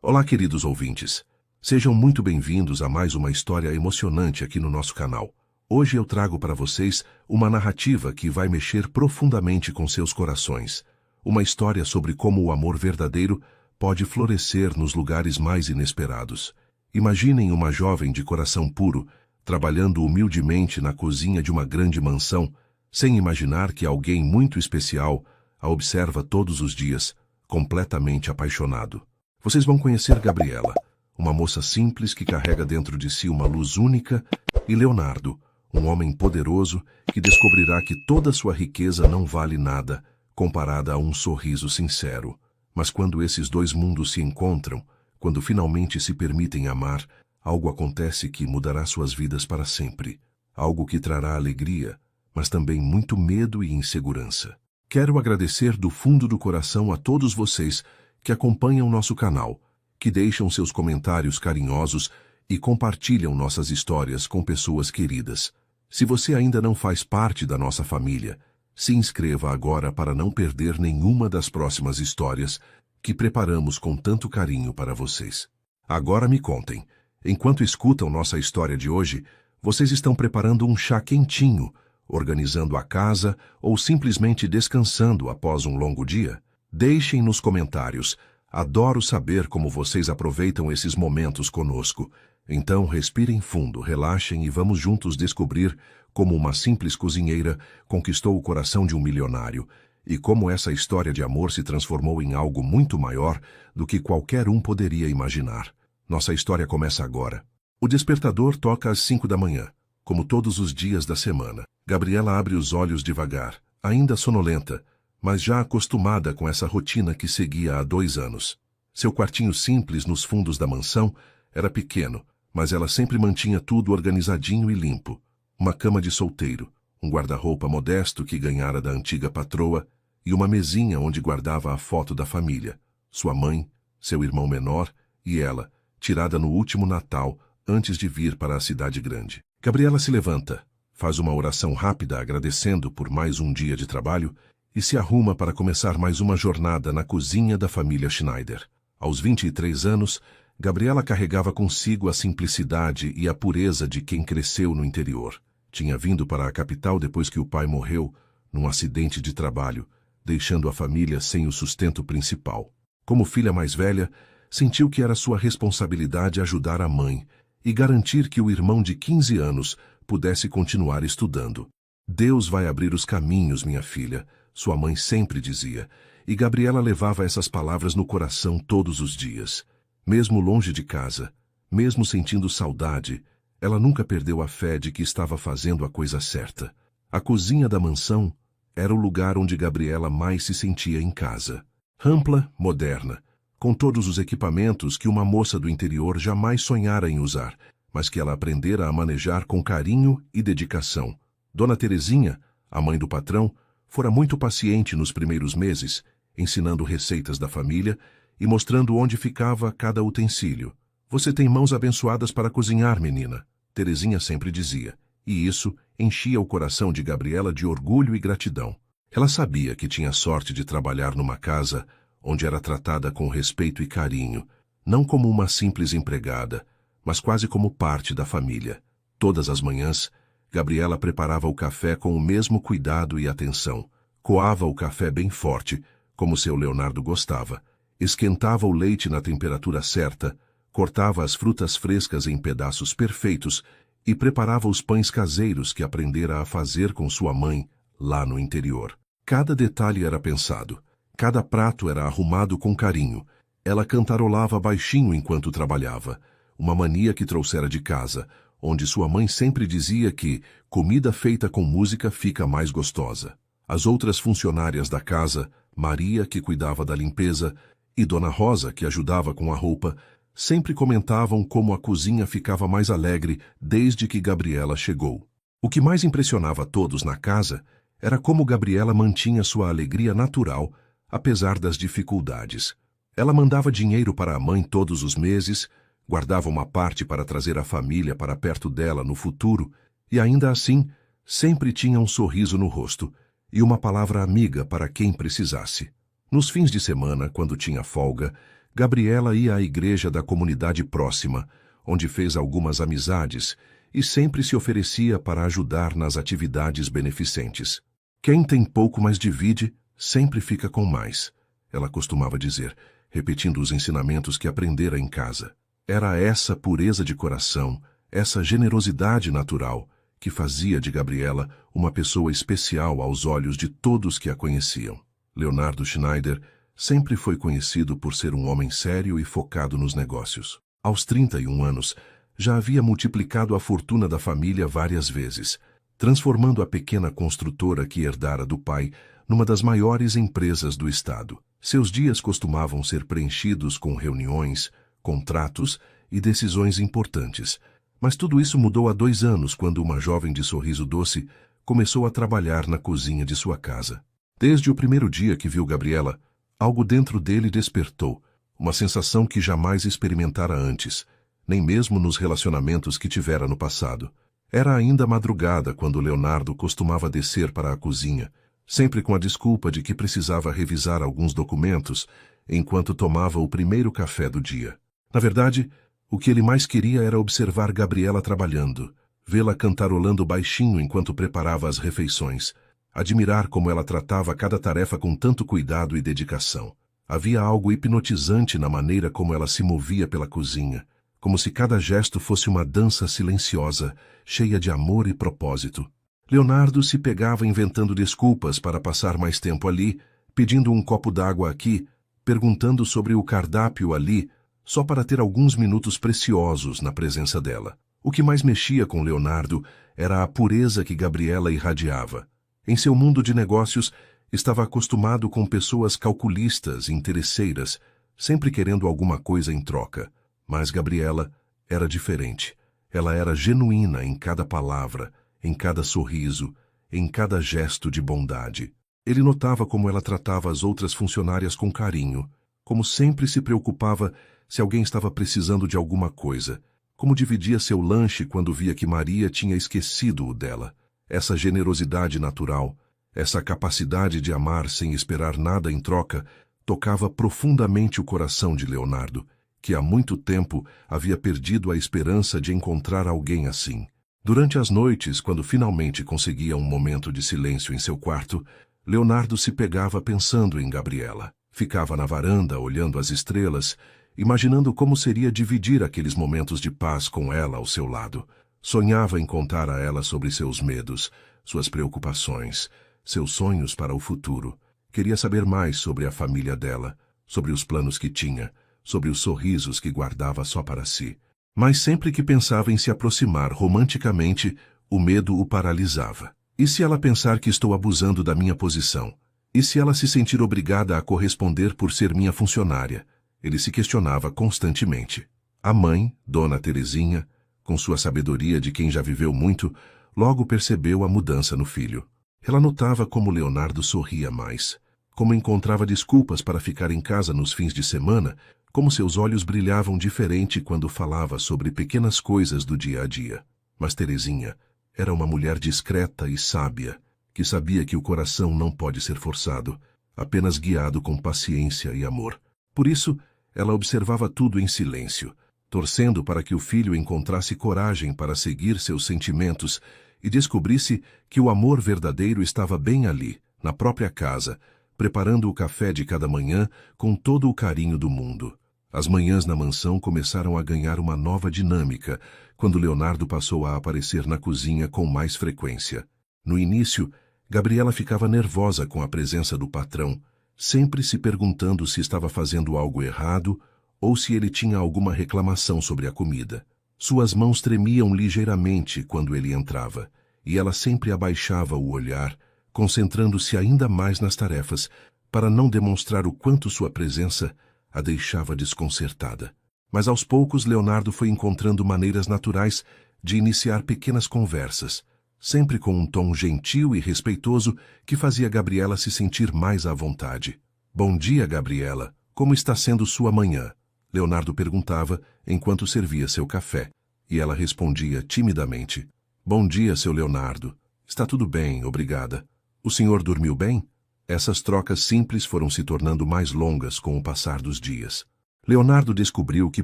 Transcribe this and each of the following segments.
Olá, queridos ouvintes. Sejam muito bem-vindos a mais uma história emocionante aqui no nosso canal. Hoje eu trago para vocês uma narrativa que vai mexer profundamente com seus corações. Uma história sobre como o amor verdadeiro pode florescer nos lugares mais inesperados. Imaginem uma jovem de coração puro, trabalhando humildemente na cozinha de uma grande mansão, sem imaginar que alguém muito especial a observa todos os dias, completamente apaixonado. Vocês vão conhecer Gabriela, uma moça simples que carrega dentro de si uma luz única, e Leonardo, um homem poderoso que descobrirá que toda sua riqueza não vale nada comparada a um sorriso sincero. Mas quando esses dois mundos se encontram, quando finalmente se permitem amar, algo acontece que mudará suas vidas para sempre. Algo que trará alegria, mas também muito medo e insegurança. Quero agradecer do fundo do coração a todos vocês que acompanham nosso canal, que deixam seus comentários carinhosos e compartilham nossas histórias com pessoas queridas. Se você ainda não faz parte da nossa família, se inscreva agora para não perder nenhuma das próximas histórias que preparamos com tanto carinho para vocês. Agora me contem, enquanto escutam nossa história de hoje, vocês estão preparando um chá quentinho, organizando a casa ou simplesmente descansando após um longo dia? Deixem nos comentários. Adoro saber como vocês aproveitam esses momentos conosco. Então respirem fundo, relaxem e vamos juntos descobrir como uma simples cozinheira conquistou o coração de um milionário e como essa história de amor se transformou em algo muito maior do que qualquer um poderia imaginar. Nossa história começa agora. O despertador toca às 5 da manhã, como todos os dias da semana. Gabriela abre os olhos devagar, ainda sonolenta, mas já acostumada com essa rotina que seguia há 2 anos. Seu quartinho simples nos fundos da mansão era pequeno, mas ela sempre mantinha tudo organizadinho e limpo. Uma cama de solteiro, um guarda-roupa modesto que ganhara da antiga patroa e uma mesinha onde guardava a foto da família, sua mãe, seu irmão menor e ela, tirada no último Natal antes de vir para a cidade grande. Gabriela se levanta, faz uma oração rápida agradecendo por mais um dia de trabalho e se arruma para começar mais uma jornada na cozinha da família Schneider. Aos 23 anos, Gabriela carregava consigo a simplicidade e a pureza de quem cresceu no interior. Tinha vindo para a capital depois que o pai morreu num acidente de trabalho, deixando a família sem o sustento principal. Como filha mais velha, sentiu que era sua responsabilidade ajudar a mãe e garantir que o irmão de 15 anos pudesse continuar estudando. Deus vai abrir os caminhos, minha filha, sua mãe sempre dizia, e Gabriela levava essas palavras no coração todos os dias. Mesmo longe de casa, mesmo sentindo saudade, ela nunca perdeu a fé de que estava fazendo a coisa certa. A cozinha da mansão era o lugar onde Gabriela mais se sentia em casa. Ampla, moderna, com todos os equipamentos que uma moça do interior jamais sonhara em usar, mas que ela aprendera a manejar com carinho e dedicação. Dona Terezinha, a mãe do patrão, fora muito paciente nos primeiros meses, ensinando receitas da família e mostrando onde ficava cada utensílio. Você tem mãos abençoadas para cozinhar, menina, Terezinha sempre dizia, e isso enchia o coração de Gabriela de orgulho e gratidão. Ela sabia que tinha sorte de trabalhar numa casa onde era tratada com respeito e carinho, não como uma simples empregada, mas quase como parte da família. Todas as manhãs, Gabriela preparava o café com o mesmo cuidado e atenção. Coava o café bem forte, como seu Leonardo gostava. Esquentava o leite na temperatura certa, cortava as frutas frescas em pedaços perfeitos e preparava os pães caseiros que aprendera a fazer com sua mãe lá no interior. Cada detalhe era pensado. Cada prato era arrumado com carinho. Ela cantarolava baixinho enquanto trabalhava, uma mania que trouxera de casa, onde sua mãe sempre dizia que comida feita com música fica mais gostosa. As outras funcionárias da casa, Maria, que cuidava da limpeza, e Dona Rosa, que ajudava com a roupa, sempre comentavam como a cozinha ficava mais alegre desde que Gabriela chegou. O que mais impressionava a todos na casa era como Gabriela mantinha sua alegria natural, apesar das dificuldades. Ela mandava dinheiro para a mãe todos os meses, guardava uma parte para trazer a família para perto dela no futuro e, ainda assim, sempre tinha um sorriso no rosto e uma palavra amiga para quem precisasse. Nos fins de semana, quando tinha folga, Gabriela ia à igreja da comunidade próxima, onde fez algumas amizades e sempre se oferecia para ajudar nas atividades beneficentes. Quem tem pouco, mas divide, sempre fica com mais, ela costumava dizer, repetindo os ensinamentos que aprendera em casa. Era essa pureza de coração, essa generosidade natural, que fazia de Gabriela uma pessoa especial aos olhos de todos que a conheciam. Leonardo Schneider sempre foi conhecido por ser um homem sério e focado nos negócios. Aos 31 anos, já havia multiplicado a fortuna da família várias vezes, transformando a pequena construtora que herdara do pai numa das maiores empresas do estado. Seus dias costumavam ser preenchidos com reuniões, contratos e decisões importantes. Mas tudo isso mudou há 2 anos, quando uma jovem de sorriso doce começou a trabalhar na cozinha de sua casa. Desde o primeiro dia que viu Gabriela, algo dentro dele despertou, uma sensação que jamais experimentara antes, nem mesmo nos relacionamentos que tivera no passado. Era ainda madrugada quando Leonardo costumava descer para a cozinha, sempre com a desculpa de que precisava revisar alguns documentos, enquanto tomava o primeiro café do dia. Na verdade, o que ele mais queria era observar Gabriela trabalhando, vê-la cantarolando baixinho enquanto preparava as refeições, admirar como ela tratava cada tarefa com tanto cuidado e dedicação. Havia algo hipnotizante na maneira como ela se movia pela cozinha, como se cada gesto fosse uma dança silenciosa, cheia de amor e propósito. Leonardo se pegava inventando desculpas para passar mais tempo ali, pedindo um copo d'água aqui, perguntando sobre o cardápio ali, só para ter alguns minutos preciosos na presença dela. O que mais mexia com Leonardo era a pureza que Gabriela irradiava. Em seu mundo de negócios, estava acostumado com pessoas calculistas e interesseiras, sempre querendo alguma coisa em troca. Mas Gabriela era diferente. Ela era genuína em cada palavra, em cada sorriso, em cada gesto de bondade. Ele notava como ela tratava as outras funcionárias com carinho, como sempre se preocupava se alguém estava precisando de alguma coisa, como dividia seu lanche quando via que Maria tinha esquecido o dela. Essa generosidade natural, essa capacidade de amar sem esperar nada em troca, tocava profundamente o coração de Leonardo, que há muito tempo havia perdido a esperança de encontrar alguém assim. Durante as noites, quando finalmente conseguia um momento de silêncio em seu quarto, Leonardo se pegava pensando em Gabriela. Ficava na varanda, olhando as estrelas, imaginando como seria dividir aqueles momentos de paz com ela ao seu lado. Sonhava em contar a ela sobre seus medos, suas preocupações, seus sonhos para o futuro. Queria saber mais sobre a família dela, sobre os planos que tinha, sobre os sorrisos que guardava só para si. Mas sempre que pensava em se aproximar romanticamente, o medo o paralisava. E se ela pensar que estou abusando da minha posição? E se ela se sentir obrigada a corresponder por ser minha funcionária? Ele se questionava constantemente. A mãe, Dona Terezinha, com sua sabedoria de quem já viveu muito, logo percebeu a mudança no filho. Ela notava como Leonardo sorria mais, como encontrava desculpas para ficar em casa nos fins de semana, como seus olhos brilhavam diferente quando falava sobre pequenas coisas do dia a dia. Mas Terezinha era uma mulher discreta e sábia, que sabia que o coração não pode ser forçado, apenas guiado com paciência e amor. Por isso, ela observava tudo em silêncio, torcendo para que o filho encontrasse coragem para seguir seus sentimentos e descobrisse que o amor verdadeiro estava bem ali, na própria casa, preparando o café de cada manhã com todo o carinho do mundo. As manhãs na mansão começaram a ganhar uma nova dinâmica, quando Leonardo passou a aparecer na cozinha com mais frequência. No início, Gabriela ficava nervosa com a presença do patrão, sempre se perguntando se estava fazendo algo errado ou se ele tinha alguma reclamação sobre a comida. Suas mãos tremiam ligeiramente quando ele entrava, e ela sempre abaixava o olhar, concentrando-se ainda mais nas tarefas, para não demonstrar o quanto sua presença a deixava desconcertada. Mas aos poucos Leonardo foi encontrando maneiras naturais de iniciar pequenas conversas, sempre com um tom gentil e respeitoso que fazia Gabriela se sentir mais à vontade. "Bom dia, Gabriela. Como está sendo sua manhã?" Leonardo perguntava enquanto servia seu café, e ela respondia timidamente: "Bom dia, seu Leonardo. Está tudo bem, obrigada. O senhor dormiu bem?" Essas trocas simples foram se tornando mais longas com o passar dos dias. Leonardo descobriu que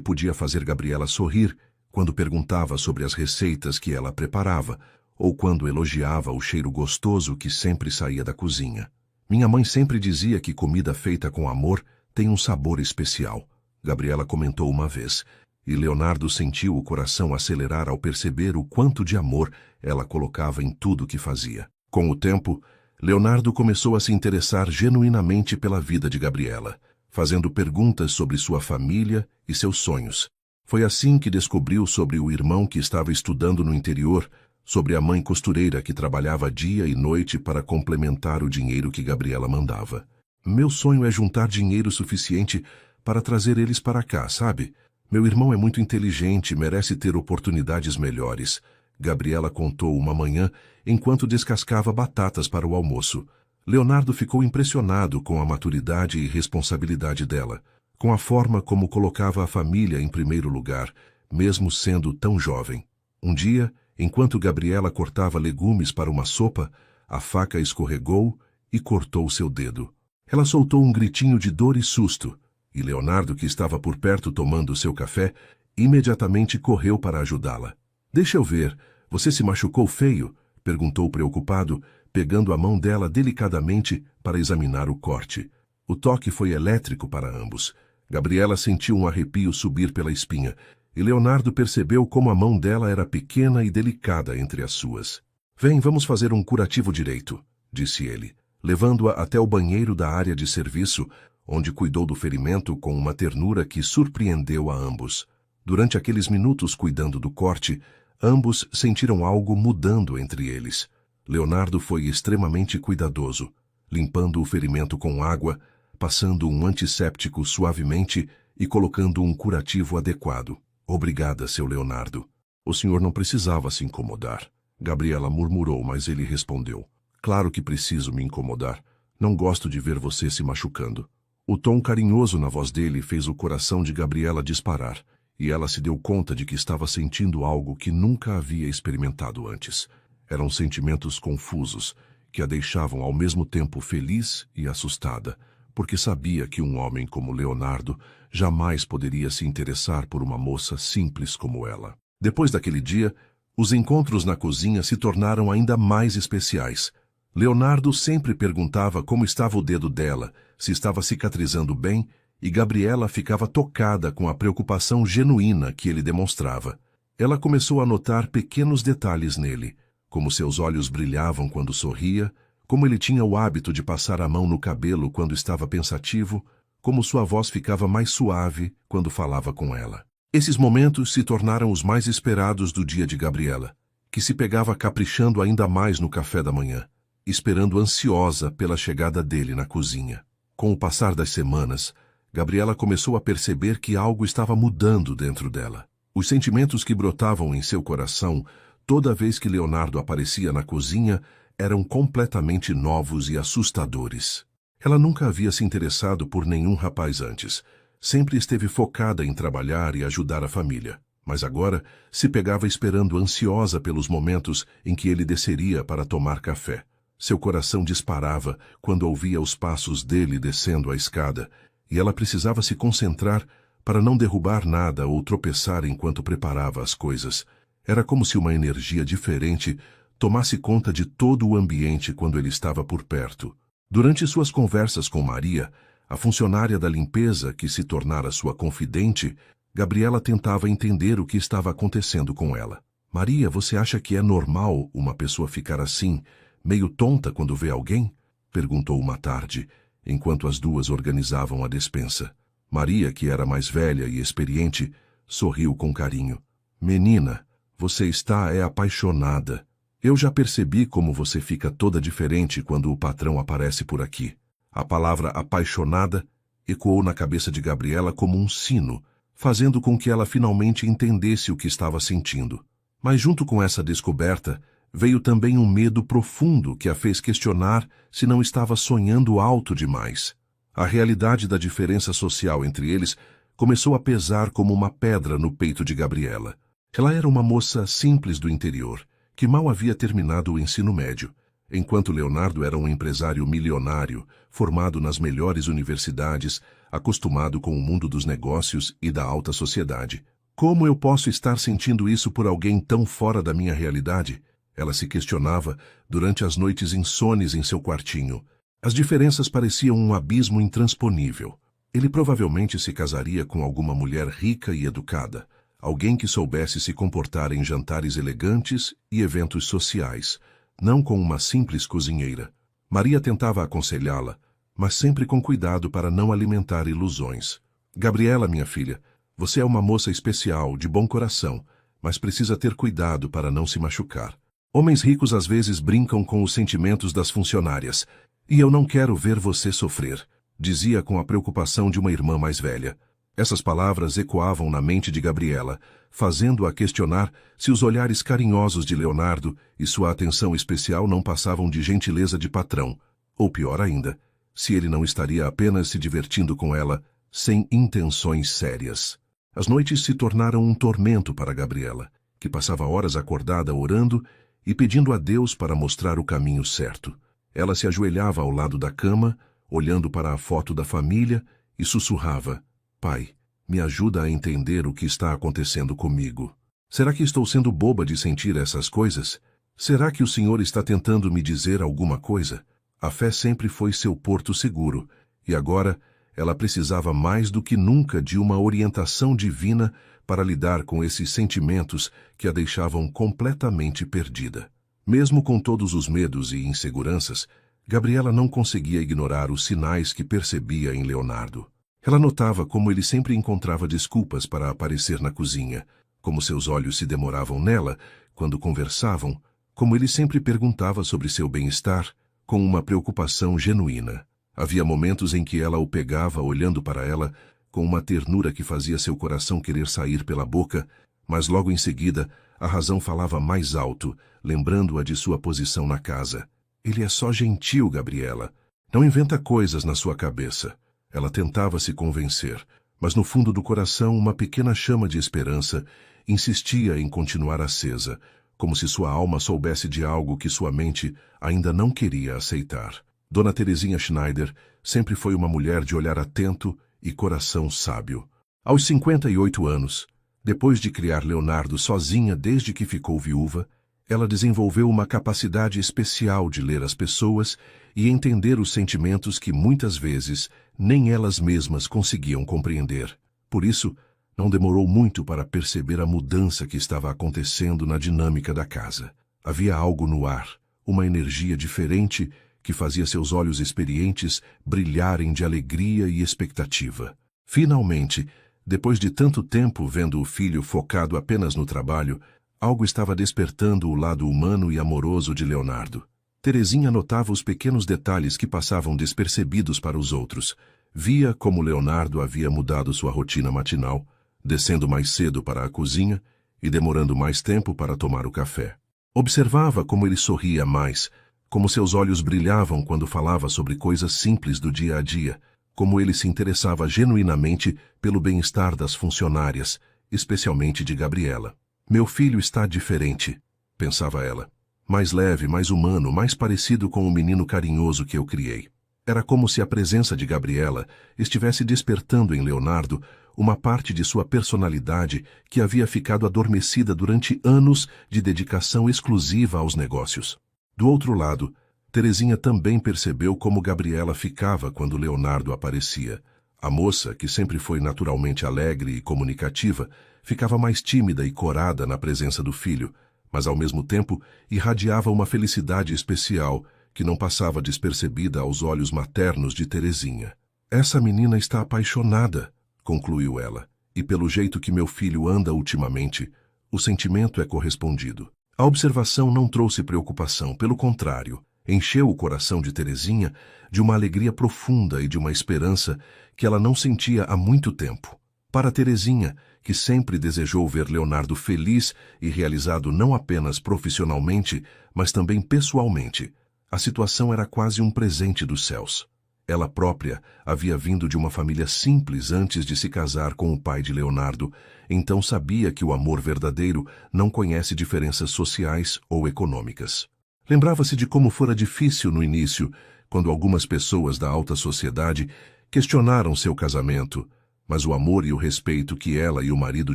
podia fazer Gabriela sorrir quando perguntava sobre as receitas que ela preparava ou quando elogiava o cheiro gostoso que sempre saía da cozinha. Minha mãe sempre dizia que comida feita com amor tem um sabor especial, Gabriela comentou uma vez, e Leonardo sentiu o coração acelerar ao perceber o quanto de amor ela colocava em tudo que fazia. Com o tempo, Leonardo começou a se interessar genuinamente pela vida de Gabriela, fazendo perguntas sobre sua família e seus sonhos. Foi assim que descobriu sobre o irmão que estava estudando no interior, sobre a mãe costureira que trabalhava dia e noite para complementar o dinheiro que Gabriela mandava. Meu sonho é juntar dinheiro suficiente para trazer eles para cá, sabe? Meu irmão é muito inteligente e merece ter oportunidades melhores, Gabriela contou uma manhã enquanto descascava batatas para o almoço. Leonardo ficou impressionado com a maturidade e responsabilidade dela, com a forma como colocava a família em primeiro lugar, mesmo sendo tão jovem. Um dia, enquanto Gabriela cortava legumes para uma sopa, a faca escorregou e cortou seu dedo. Ela soltou um gritinho de dor e susto, e Leonardo, que estava por perto tomando seu café, imediatamente correu para ajudá-la. "Deixa eu ver, você se machucou feio?" perguntou preocupado, pegando a mão dela delicadamente para examinar o corte. O toque foi elétrico para ambos. Gabriela sentiu um arrepio subir pela espinha, e Leonardo percebeu como a mão dela era pequena e delicada entre as suas. "Vem, vamos fazer um curativo direito", disse ele, levando-a até o banheiro da área de serviço, onde cuidou do ferimento com uma ternura que surpreendeu a ambos. Durante aqueles minutos cuidando do corte, ambos sentiram algo mudando entre eles. Leonardo foi extremamente cuidadoso, limpando o ferimento com água, passando um antisséptico suavemente e colocando um curativo adequado. "Obrigada, seu Leonardo. O senhor não precisava se incomodar", Gabriela murmurou, mas ele respondeu: "Claro que preciso me incomodar. Não gosto de ver você se machucando." O tom carinhoso na voz dele fez o coração de Gabriela disparar, e ela se deu conta de que estava sentindo algo que nunca havia experimentado antes. Eram sentimentos confusos, que a deixavam ao mesmo tempo feliz e assustada, porque sabia que um homem como Leonardo jamais poderia se interessar por uma moça simples como ela. Depois daquele dia, os encontros na cozinha se tornaram ainda mais especiais. Leonardo sempre perguntava como estava o dedo dela, se estava cicatrizando bem, e Gabriela ficava tocada com a preocupação genuína que ele demonstrava. Ela começou a notar pequenos detalhes nele, como seus olhos brilhavam quando sorria, como ele tinha o hábito de passar a mão no cabelo quando estava pensativo, como sua voz ficava mais suave quando falava com ela. Esses momentos se tornaram os mais esperados do dia de Gabriela, que se pegava caprichando ainda mais no café da manhã, esperando ansiosa pela chegada dele na cozinha. Com o passar das semanas, Gabriela começou a perceber que algo estava mudando dentro dela. Os sentimentos que brotavam em seu coração toda vez que Leonardo aparecia na cozinha eram completamente novos e assustadores. Ela nunca havia se interessado por nenhum rapaz antes. Sempre esteve focada em trabalhar e ajudar a família. Mas agora se pegava esperando ansiosa pelos momentos em que ele desceria para tomar café. Seu coração disparava quando ouvia os passos dele descendo a escada, e ela precisava se concentrar para não derrubar nada ou tropeçar enquanto preparava as coisas. Era como se uma energia diferente tomasse conta de todo o ambiente quando ele estava por perto. Durante suas conversas com Maria, a funcionária da limpeza que se tornara sua confidente, Gabriela tentava entender o que estava acontecendo com ela. "Maria, você acha que é normal uma pessoa ficar assim, meio tonta quando vê alguém?" perguntou uma tarde, enquanto as duas organizavam a despensa. Maria, que era mais velha e experiente, sorriu com carinho. "Menina, você está apaixonada. Eu já percebi como você fica toda diferente quando o patrão aparece por aqui." A palavra apaixonada ecoou na cabeça de Gabriela como um sino, fazendo com que ela finalmente entendesse o que estava sentindo. Mas junto com essa descoberta, veio também um medo profundo que a fez questionar se não estava sonhando alto demais. A realidade da diferença social entre eles começou a pesar como uma pedra no peito de Gabriela. Ela era uma moça simples do interior, que mal havia terminado o ensino médio, enquanto Leonardo era um empresário milionário, formado nas melhores universidades, acostumado com o mundo dos negócios e da alta sociedade. Como eu posso estar sentindo isso por alguém tão fora da minha realidade? Ela se questionava durante as noites insones em seu quartinho. As diferenças pareciam um abismo intransponível. Ele provavelmente se casaria com alguma mulher rica e educada, alguém que soubesse se comportar em jantares elegantes e eventos sociais, não com uma simples cozinheira. Maria tentava aconselhá-la, mas sempre com cuidado para não alimentar ilusões. Gabriela, minha filha, você é uma moça especial, de bom coração, mas precisa ter cuidado para não se machucar. Homens ricos às vezes brincam com os sentimentos das funcionárias, e eu não quero ver você sofrer, dizia com a preocupação de uma irmã mais velha. Essas palavras ecoavam na mente de Gabriela, fazendo-a questionar se os olhares carinhosos de Leonardo e sua atenção especial não passavam de gentileza de patrão, ou pior ainda, se ele não estaria apenas se divertindo com ela, sem intenções sérias. As noites se tornaram um tormento para Gabriela, que passava horas acordada orando e pedindo a Deus para mostrar o caminho certo. Ela se ajoelhava ao lado da cama, olhando para a foto da família e sussurrava: Pai, me ajuda a entender o que está acontecendo comigo. Será que estou sendo boba de sentir essas coisas? Será que o Senhor está tentando me dizer alguma coisa? A fé sempre foi seu porto seguro, e agora ela precisava mais do que nunca de uma orientação divina para lidar com esses sentimentos que a deixavam completamente perdida. Mesmo com todos os medos e inseguranças, Gabriela não conseguia ignorar os sinais que percebia em Leonardo. Ela notava como ele sempre encontrava desculpas para aparecer na cozinha, como seus olhos se demoravam nela quando conversavam, como ele sempre perguntava sobre seu bem-estar, com uma preocupação genuína. Havia momentos em que ela o pegava olhando para ela com uma ternura que fazia seu coração querer sair pela boca, mas logo em seguida a razão falava mais alto, lembrando-a de sua posição na casa. Ele é só gentil, Gabriela. Não inventa coisas na sua cabeça. Ela tentava se convencer, mas no fundo do coração uma pequena chama de esperança insistia em continuar acesa, como se sua alma soubesse de algo que sua mente ainda não queria aceitar. Dona Terezinha Schneider sempre foi uma mulher de olhar atento e coração sábio. Aos 58 anos, depois de criar Leonardo sozinha desde que ficou viúva, ela desenvolveu uma capacidade especial de ler as pessoas e entender os sentimentos que muitas vezes nem elas mesmas conseguiam compreender. Por isso, não demorou muito para perceber a mudança que estava acontecendo na dinâmica da casa. Havia algo no ar, uma energia diferente que fazia seus olhos experientes brilharem de alegria e expectativa. Finalmente, depois de tanto tempo vendo o filho focado apenas no trabalho, algo estava despertando o lado humano e amoroso de Leonardo. Terezinha notava os pequenos detalhes que passavam despercebidos para os outros. Via como Leonardo havia mudado sua rotina matinal, descendo mais cedo para a cozinha e demorando mais tempo para tomar o café. Observava como ele sorria mais, como seus olhos brilhavam quando falava sobre coisas simples do dia a dia, como ele se interessava genuinamente pelo bem-estar das funcionárias, especialmente de Gabriela. Meu filho está diferente, pensava ela. Mais leve, mais humano, mais parecido com o menino carinhoso que eu criei. Era como se a presença de Gabriela estivesse despertando em Leonardo uma parte de sua personalidade que havia ficado adormecida durante anos de dedicação exclusiva aos negócios. Do outro lado, Terezinha também percebeu como Gabriela ficava quando Leonardo aparecia. A moça, que sempre foi naturalmente alegre e comunicativa, ficava mais tímida e corada na presença do filho, mas ao mesmo tempo irradiava uma felicidade especial que não passava despercebida aos olhos maternos de Terezinha. Essa menina está apaixonada, concluiu ela, e pelo jeito que meu filho anda ultimamente, o sentimento é correspondido. A observação não trouxe preocupação, pelo contrário, encheu o coração de Terezinha de uma alegria profunda e de uma esperança que ela não sentia há muito tempo. Para Terezinha, que sempre desejou ver Leonardo feliz e realizado não apenas profissionalmente, mas também pessoalmente, a situação era quase um presente dos céus. Ela própria havia vindo de uma família simples antes de se casar com o pai de Leonardo, então sabia que o amor verdadeiro não conhece diferenças sociais ou econômicas. Lembrava-se de como fora difícil no início, quando algumas pessoas da alta sociedade Questionaram seu casamento, mas o amor e o respeito que ela e o marido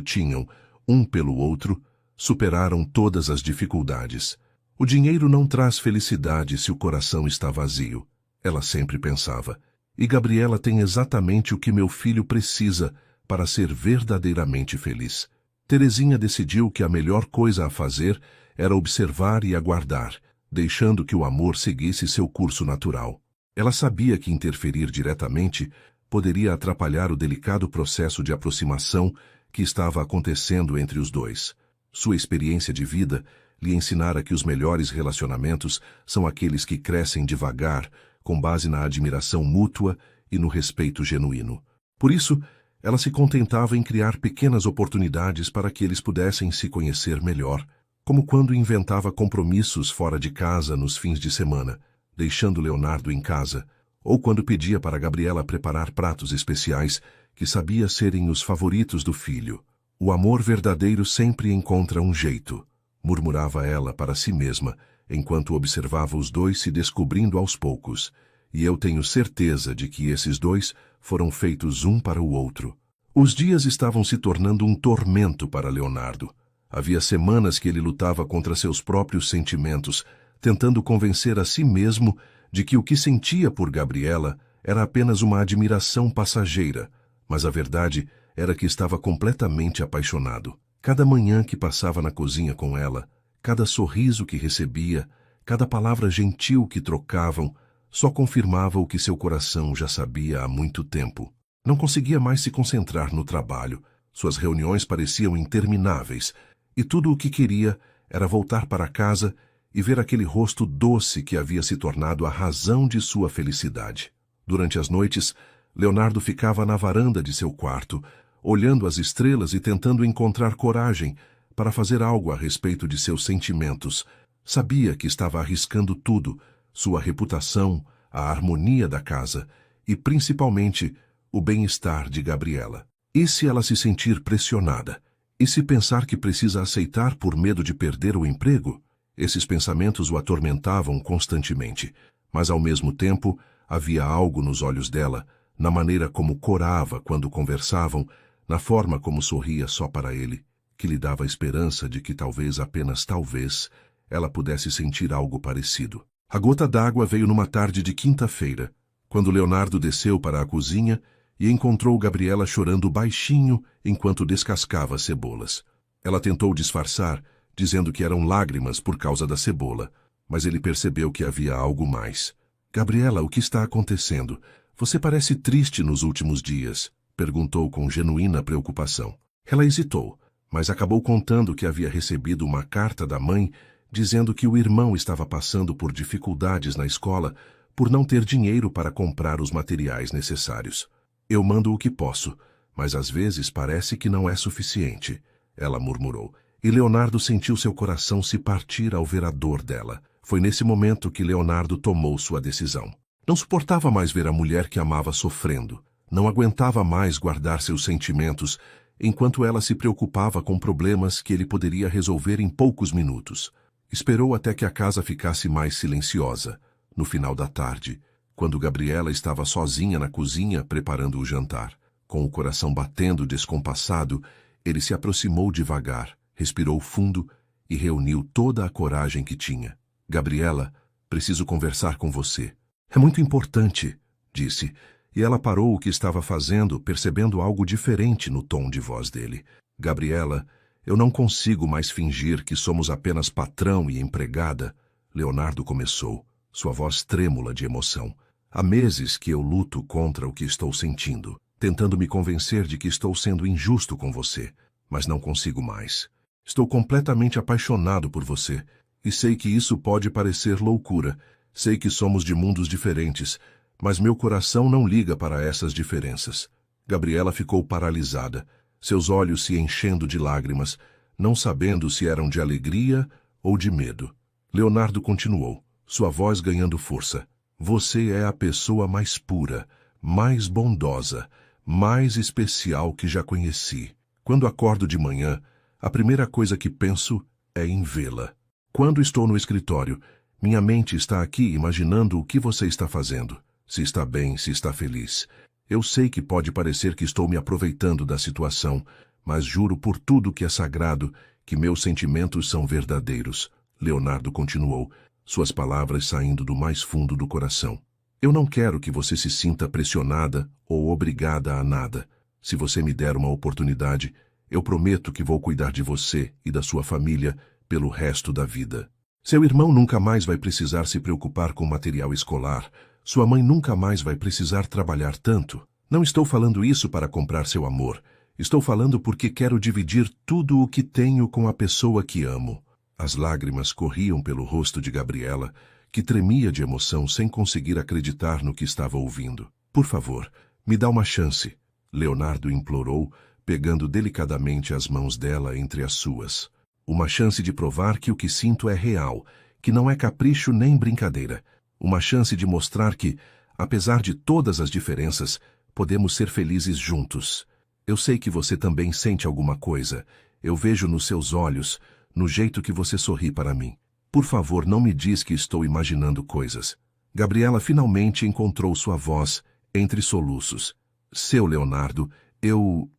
tinham, um pelo outro, superaram todas as dificuldades. O dinheiro não traz felicidade se o coração está vazio, ela sempre pensava. E Gabriela tem exatamente o que meu filho precisa para ser verdadeiramente feliz. Terezinha decidiu que a melhor coisa a fazer era observar e aguardar, deixando que o amor seguisse seu curso natural. Ela sabia que interferir diretamente poderia atrapalhar o delicado processo de aproximação que estava acontecendo entre os dois. Sua experiência de vida lhe ensinara que os melhores relacionamentos são aqueles que crescem devagar, com base na admiração mútua e no respeito genuíno. Por isso, ela se contentava em criar pequenas oportunidades para que eles pudessem se conhecer melhor, como quando inventava compromissos fora de casa nos fins de semana, deixando Leonardo em casa, ou quando pedia para Gabriela preparar pratos especiais que sabia serem os favoritos do filho. O amor verdadeiro sempre encontra um jeito, murmurava ela para si mesma, enquanto observava os dois se descobrindo aos poucos, e eu tenho certeza de que esses dois foram feitos um para o outro. Os dias estavam se tornando um tormento para Leonardo. Havia semanas que ele lutava contra seus próprios sentimentos, tentando convencer a si mesmo de que o que sentia por Gabriela era apenas uma admiração passageira, mas a verdade era que estava completamente apaixonado. Cada manhã que passava na cozinha com ela, cada sorriso que recebia, cada palavra gentil que trocavam, só confirmava o que seu coração já sabia há muito tempo. Não conseguia mais se concentrar no trabalho, suas reuniões pareciam intermináveis, e tudo o que queria era voltar para casa e ver aquele rosto doce que havia se tornado a razão de sua felicidade. Durante as noites, Leonardo ficava na varanda de seu quarto, olhando as estrelas e tentando encontrar coragem para fazer algo a respeito de seus sentimentos. Sabia que estava arriscando tudo, sua reputação, a harmonia da casa e, principalmente, o bem-estar de Gabriela. E se ela se sentir pressionada? E se pensar que precisa aceitar por medo de perder o emprego? Esses pensamentos o atormentavam constantemente, mas ao mesmo tempo havia algo nos olhos dela, na maneira como corava quando conversavam, na forma como sorria só para ele, que lhe dava a esperança de que talvez, apenas talvez, ela pudesse sentir algo parecido. A gota d'água veio numa tarde de quinta-feira, quando Leonardo desceu para a cozinha e encontrou Gabriela chorando baixinho enquanto descascava cebolas. Ela tentou disfarçar, dizendo que eram lágrimas por causa da cebola, mas ele percebeu que havia algo mais. "Gabriela, o que está acontecendo? Você parece triste nos últimos dias", perguntou com genuína preocupação. Ela hesitou, mas acabou contando que havia recebido uma carta da mãe dizendo que o irmão estava passando por dificuldades na escola por não ter dinheiro para comprar os materiais necessários. "Eu mando o que posso, mas às vezes parece que não é suficiente", ela murmurou, e Leonardo sentiu seu coração se partir ao ver a dor dela. Foi nesse momento que Leonardo tomou sua decisão. Não suportava mais ver a mulher que amava sofrendo. Não aguentava mais guardar seus sentimentos, enquanto ela se preocupava com problemas que ele poderia resolver em poucos minutos. Esperou até que a casa ficasse mais silenciosa. No final da tarde, quando Gabriela estava sozinha na cozinha preparando o jantar, com o coração batendo descompassado, ele se aproximou devagar, respirou fundo e reuniu toda a coragem que tinha. "Gabriela, preciso conversar com você." "É muito importante", disse, e ela parou o que estava fazendo, percebendo algo diferente no tom de voz dele. "Gabriela, eu não consigo mais fingir que somos apenas patrão e empregada", Leonardo começou, sua voz trêmula de emoção. "Há meses que eu luto contra o que estou sentindo, tentando me convencer de que estou sendo injusto com você, mas não consigo mais. Estou completamente apaixonado por você, e sei que isso pode parecer loucura. Sei que somos de mundos diferentes, mas meu coração não liga para essas diferenças." Gabriela ficou paralisada, seus olhos se enchendo de lágrimas, não sabendo se eram de alegria ou de medo. Leonardo continuou, sua voz ganhando força. "Você é a pessoa mais pura, mais bondosa, mais especial que já conheci. Quando acordo de manhã, a primeira coisa que penso é em vê-la. Quando estou no escritório, minha mente está aqui imaginando o que você está fazendo, se está bem, se está feliz. Eu sei que pode parecer que estou me aproveitando da situação, mas juro por tudo que é sagrado que meus sentimentos são verdadeiros. Leonardo continuou, suas palavras saindo do mais fundo do coração. Eu não quero que você se sinta pressionada ou obrigada a nada. Se você me der uma oportunidade, eu prometo que vou cuidar de você e da sua família pelo resto da vida. Seu irmão nunca mais vai precisar se preocupar com material escolar. Sua mãe nunca mais vai precisar trabalhar tanto. Não estou falando isso para comprar seu amor. Estou falando porque quero dividir tudo o que tenho com a pessoa que amo. As lágrimas corriam pelo rosto de Gabriela, que tremia de emoção sem conseguir acreditar no que estava ouvindo. Por favor, me dá uma chance, Leonardo implorou, pegando delicadamente as mãos dela entre as suas. Uma chance de provar que o que sinto é real, que não é capricho nem brincadeira. Uma chance de mostrar que, apesar de todas as diferenças, podemos ser felizes juntos. Eu sei que você também sente alguma coisa. Eu vejo nos seus olhos, no jeito que você sorri para mim. Por favor, não me diz que estou imaginando coisas. Gabriela finalmente encontrou sua voz, entre soluços. Seu Leonardo, eu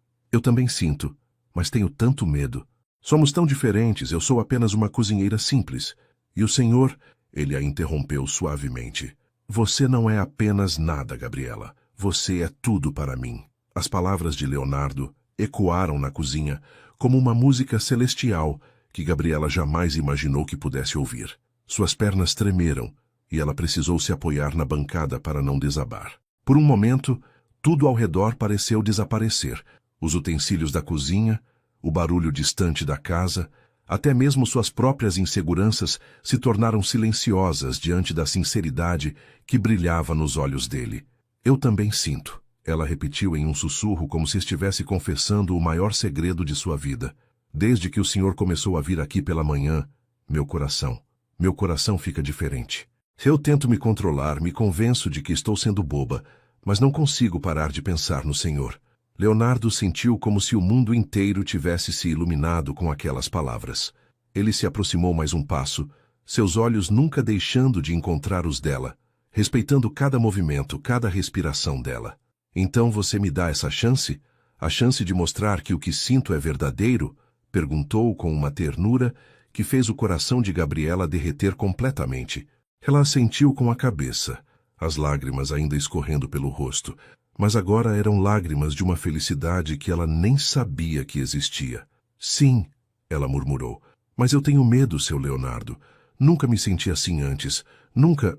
também sinto, mas tenho tanto medo. Somos tão diferentes, eu sou apenas uma cozinheira simples. E o senhor, ele a interrompeu suavemente. Você não é apenas nada, Gabriela. Você é tudo para mim. As palavras de Leonardo ecoaram na cozinha como uma música celestial que Gabriela jamais imaginou que pudesse ouvir. Suas pernas tremeram e ela precisou se apoiar na bancada para não desabar. Por um momento, tudo ao redor pareceu desaparecer. Os utensílios da cozinha, o barulho distante da casa, até mesmo suas próprias inseguranças se tornaram silenciosas diante da sinceridade que brilhava nos olhos dele. Eu também sinto, ela repetiu em um sussurro como se estivesse confessando o maior segredo de sua vida. Desde que o senhor começou a vir aqui pela manhã, meu coração fica diferente. Eu tento me controlar, me convenço de que estou sendo boba, mas não consigo parar de pensar no senhor. Leonardo sentiu como se o mundo inteiro tivesse se iluminado com aquelas palavras. Ele se aproximou mais um passo, seus olhos nunca deixando de encontrar os dela, respeitando cada movimento, cada respiração dela. Então você me dá essa chance? A chance de mostrar que o que sinto é verdadeiro? Perguntou com uma ternura que fez o coração de Gabriela derreter completamente. Ela assentiu com a cabeça, as lágrimas ainda escorrendo pelo rosto, mas agora eram lágrimas de uma felicidade que ela nem sabia que existia. Sim, ela murmurou, mas eu tenho medo, seu Leonardo. Nunca me senti assim antes. Nunca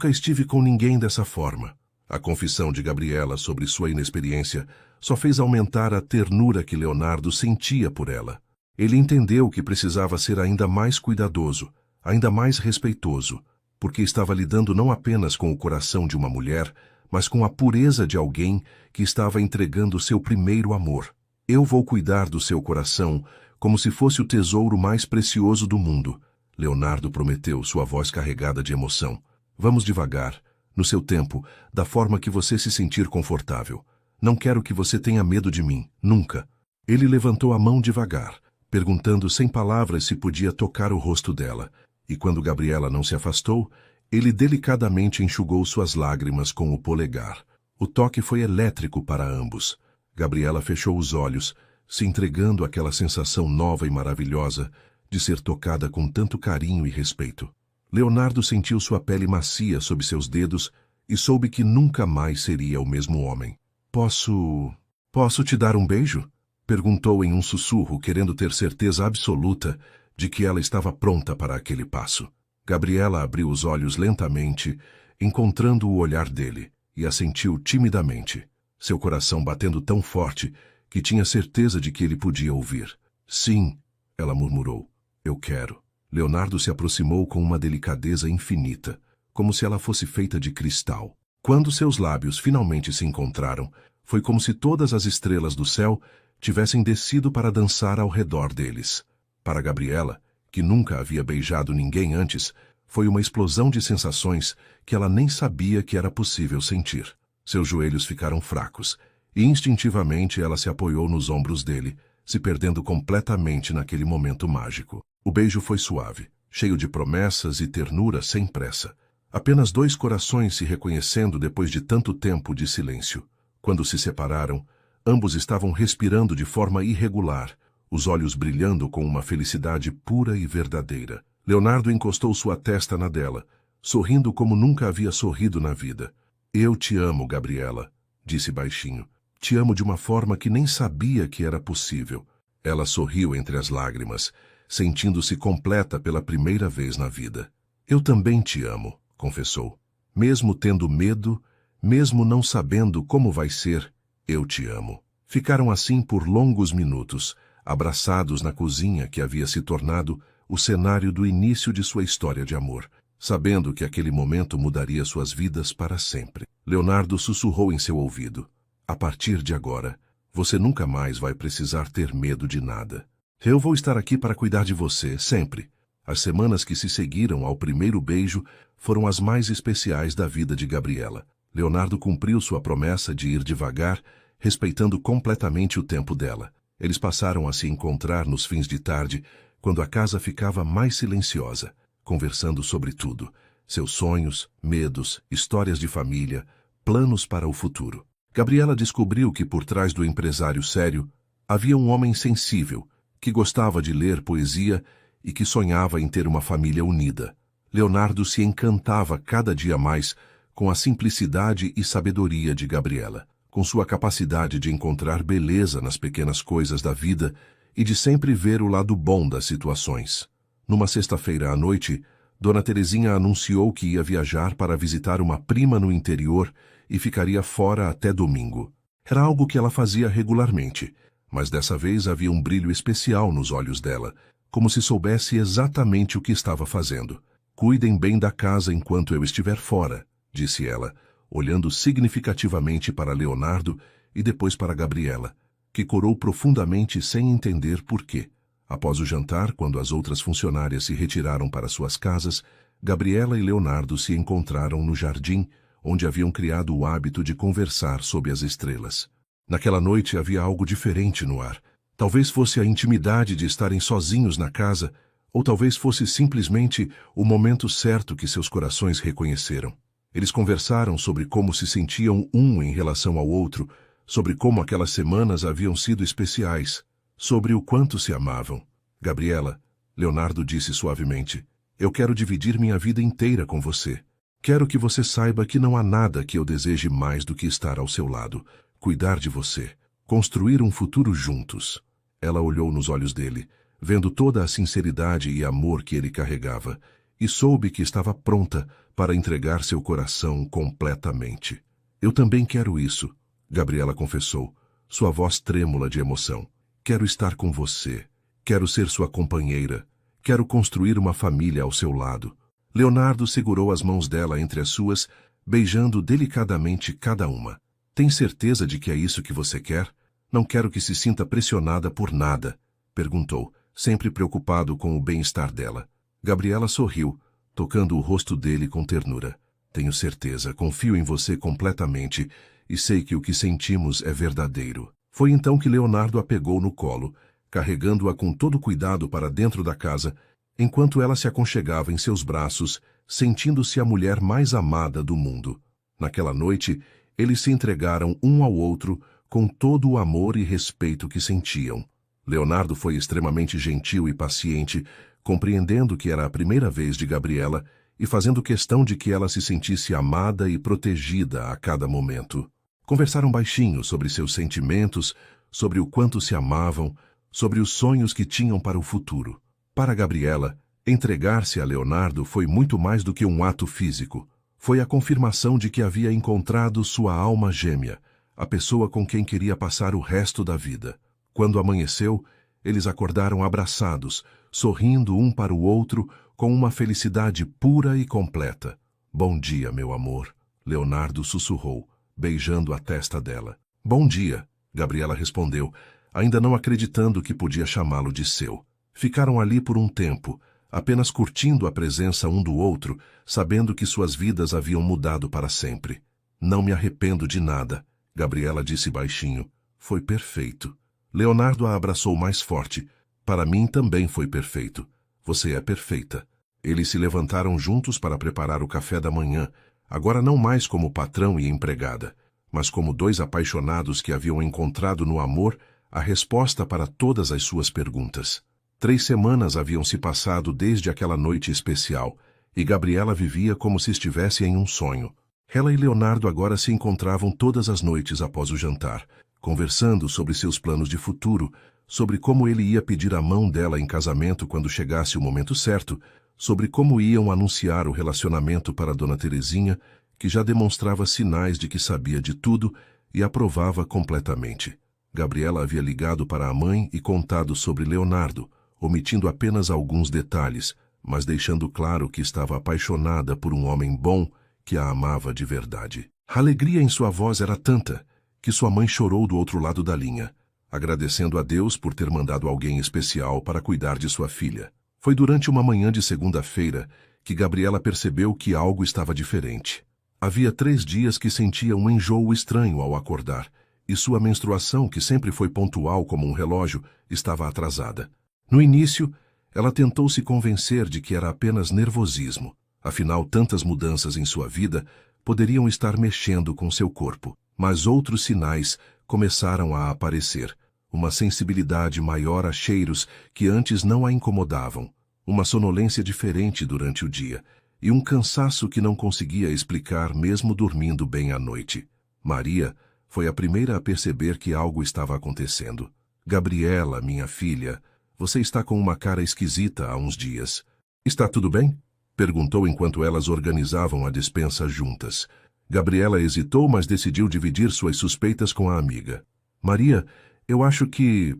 estive com ninguém dessa forma. A confissão de Gabriela sobre sua inexperiência só fez aumentar a ternura que Leonardo sentia por ela. Ele entendeu que precisava ser ainda mais cuidadoso, ainda mais respeitoso, porque estava lidando não apenas com o coração de uma mulher, mas com a pureza de alguém que estava entregando seu primeiro amor. Eu vou cuidar do seu coração como se fosse o tesouro mais precioso do mundo, Leonardo prometeu, sua voz carregada de emoção. Vamos devagar, no seu tempo, da forma que você se sentir confortável. Não quero que você tenha medo de mim, nunca. Ele levantou a mão devagar, perguntando sem palavras se podia tocar o rosto dela, e quando Gabriela não se afastou, ele delicadamente enxugou suas lágrimas com o polegar. O toque foi elétrico para ambos. Gabriela fechou os olhos, se entregando àquela sensação nova e maravilhosa de ser tocada com tanto carinho e respeito. Leonardo sentiu sua pele macia sob seus dedos e soube que nunca mais seria o mesmo homem. Posso te dar um beijo? Perguntou em um sussurro, querendo ter certeza absoluta de que ela estava pronta para aquele passo. Gabriela abriu os olhos lentamente, encontrando o olhar dele, e assentiu timidamente, seu coração batendo tão forte que tinha certeza de que ele podia ouvir. Sim, ela murmurou, eu quero. Leonardo se aproximou com uma delicadeza infinita, como se ela fosse feita de cristal. Quando seus lábios finalmente se encontraram, foi como se todas as estrelas do céu tivessem descido para dançar ao redor deles. Para Gabriela, que nunca havia beijado ninguém antes, foi uma explosão de sensações que ela nem sabia que era possível sentir. Seus joelhos ficaram fracos, e instintivamente ela se apoiou nos ombros dele, se perdendo completamente naquele momento mágico. O beijo foi suave, cheio de promessas e ternura sem pressa. Apenas dois corações se reconhecendo depois de tanto tempo de silêncio. Quando se separaram, ambos estavam respirando de forma irregular, os olhos brilhando com uma felicidade pura e verdadeira. Leonardo encostou sua testa na dela, sorrindo como nunca havia sorrido na vida. Eu te amo, Gabriela, disse baixinho. Te amo de uma forma que nem sabia que era possível. Ela sorriu entre as lágrimas, sentindo-se completa pela primeira vez na vida. Eu também te amo, confessou. Mesmo tendo medo, mesmo não sabendo como vai ser, eu te amo. Ficaram assim por longos minutos, abraçados na cozinha que havia se tornado o cenário do início de sua história de amor, sabendo que aquele momento mudaria suas vidas para sempre. Leonardo sussurrou em seu ouvido. A partir de agora, você nunca mais vai precisar ter medo de nada. Eu vou estar aqui para cuidar de você, sempre. As semanas que se seguiram ao primeiro beijo foram as mais especiais da vida de Gabriela. Leonardo cumpriu sua promessa de ir devagar, respeitando completamente o tempo dela. Eles passaram a se encontrar nos fins de tarde, quando a casa ficava mais silenciosa, conversando sobre tudo: seus sonhos, medos, histórias de família, planos para o futuro. Gabriela descobriu que por trás do empresário sério havia um homem sensível, que gostava de ler poesia e que sonhava em ter uma família unida. Leonardo se encantava cada dia mais com a simplicidade e sabedoria de Gabriela, com sua capacidade de encontrar beleza nas pequenas coisas da vida e de sempre ver o lado bom das situações. Numa sexta-feira à noite, Dona Terezinha anunciou que ia viajar para visitar uma prima no interior e ficaria fora até domingo. Era algo que ela fazia regularmente, mas dessa vez havia um brilho especial nos olhos dela, como se soubesse exatamente o que estava fazendo. Cuidem bem da casa enquanto eu estiver fora, disse ela, olhando significativamente para Leonardo e depois para Gabriela, que corou profundamente sem entender por quê. Após o jantar, quando as outras funcionárias se retiraram para suas casas, Gabriela e Leonardo se encontraram no jardim, onde haviam criado o hábito de conversar sob as estrelas. Naquela noite havia algo diferente no ar. Talvez fosse a intimidade de estarem sozinhos na casa, ou talvez fosse simplesmente o momento certo que seus corações reconheceram. Eles conversaram sobre como se sentiam um em relação ao outro, sobre como aquelas semanas haviam sido especiais, sobre o quanto se amavam. Gabriela, Leonardo disse suavemente, eu quero dividir minha vida inteira com você. Quero que você saiba que não há nada que eu deseje mais do que estar ao seu lado, cuidar de você, construir um futuro juntos. Ela olhou nos olhos dele, vendo toda a sinceridade e amor que ele carregava, e soube que estava pronta para entregar seu coração completamente. Eu também quero isso, Gabriela confessou, sua voz trêmula de emoção. Quero estar com você, quero ser sua companheira, quero construir uma família ao seu lado. Leonardo segurou as mãos dela entre as suas, beijando delicadamente cada uma. Tem certeza de que é isso que você quer? Não quero que se sinta pressionada por nada, perguntou, sempre preocupado com o bem-estar dela. Gabriela sorriu, tocando o rosto dele com ternura. Tenho certeza, confio em você completamente e sei que o que sentimos é verdadeiro. Foi então que Leonardo a pegou no colo, carregando-a com todo cuidado para dentro da casa, enquanto ela se aconchegava em seus braços, sentindo-se a mulher mais amada do mundo. Naquela noite, eles se entregaram um ao outro com todo o amor e respeito que sentiam. Leonardo foi extremamente gentil e paciente, compreendendo que era a primeira vez de Gabriela e fazendo questão de que ela se sentisse amada e protegida a cada momento. Conversaram baixinho sobre seus sentimentos, sobre o quanto se amavam, sobre os sonhos que tinham para o futuro. Para Gabriela, entregar-se a Leonardo foi muito mais do que um ato físico. Foi a confirmação de que havia encontrado sua alma gêmea, a pessoa com quem queria passar o resto da vida. Quando amanheceu, eles acordaram abraçados, sorrindo um para o outro, com uma felicidade pura e completa. Bom dia, meu amor, Leonardo sussurrou, beijando a testa dela. Bom dia, Gabriela respondeu, ainda não acreditando que podia chamá-lo de seu. Ficaram ali por um tempo, apenas curtindo a presença um do outro, sabendo que suas vidas haviam mudado para sempre. Não me arrependo de nada, Gabriela disse baixinho. Foi perfeito. Leonardo a abraçou mais forte. Para mim também foi perfeito. Você é perfeita. Eles se levantaram juntos para preparar o café da manhã, agora não mais como patrão e empregada, mas como dois apaixonados que haviam encontrado no amor a resposta para todas as suas perguntas. 3 semanas haviam se passado desde aquela noite especial, e Gabriela vivia como se estivesse em um sonho. Ela e Leonardo agora se encontravam todas as noites após o jantar, conversando sobre seus planos de futuro, sobre como ele ia pedir a mão dela em casamento quando chegasse o momento certo, sobre como iam anunciar o relacionamento para Dona Terezinha, que já demonstrava sinais de que sabia de tudo e aprovava completamente. Gabriela havia ligado para a mãe e contado sobre Leonardo, omitindo apenas alguns detalhes, mas deixando claro que estava apaixonada por um homem bom que a amava de verdade. A alegria em sua voz era tanta que sua mãe chorou do outro lado da linha, agradecendo a Deus por ter mandado alguém especial para cuidar de sua filha. Foi durante uma manhã de segunda-feira que Gabriela percebeu que algo estava diferente. Havia 3 dias que sentia um enjoo estranho ao acordar, e sua menstruação, que sempre foi pontual como um relógio, estava atrasada. No início, ela tentou se convencer de que era apenas nervosismo. Afinal, tantas mudanças em sua vida poderiam estar mexendo com seu corpo. Mas outros sinais começaram a aparecer. Uma sensibilidade maior a cheiros que antes não a incomodavam, uma sonolência diferente durante o dia e um cansaço que não conseguia explicar mesmo dormindo bem à noite. Maria foi a primeira a perceber que algo estava acontecendo. Gabriela, minha filha, você está com uma cara esquisita há uns dias. Está tudo bem? Perguntou enquanto elas organizavam a despensa juntas. Gabriela hesitou, mas decidiu dividir suas suspeitas com a amiga. Maria, eu acho que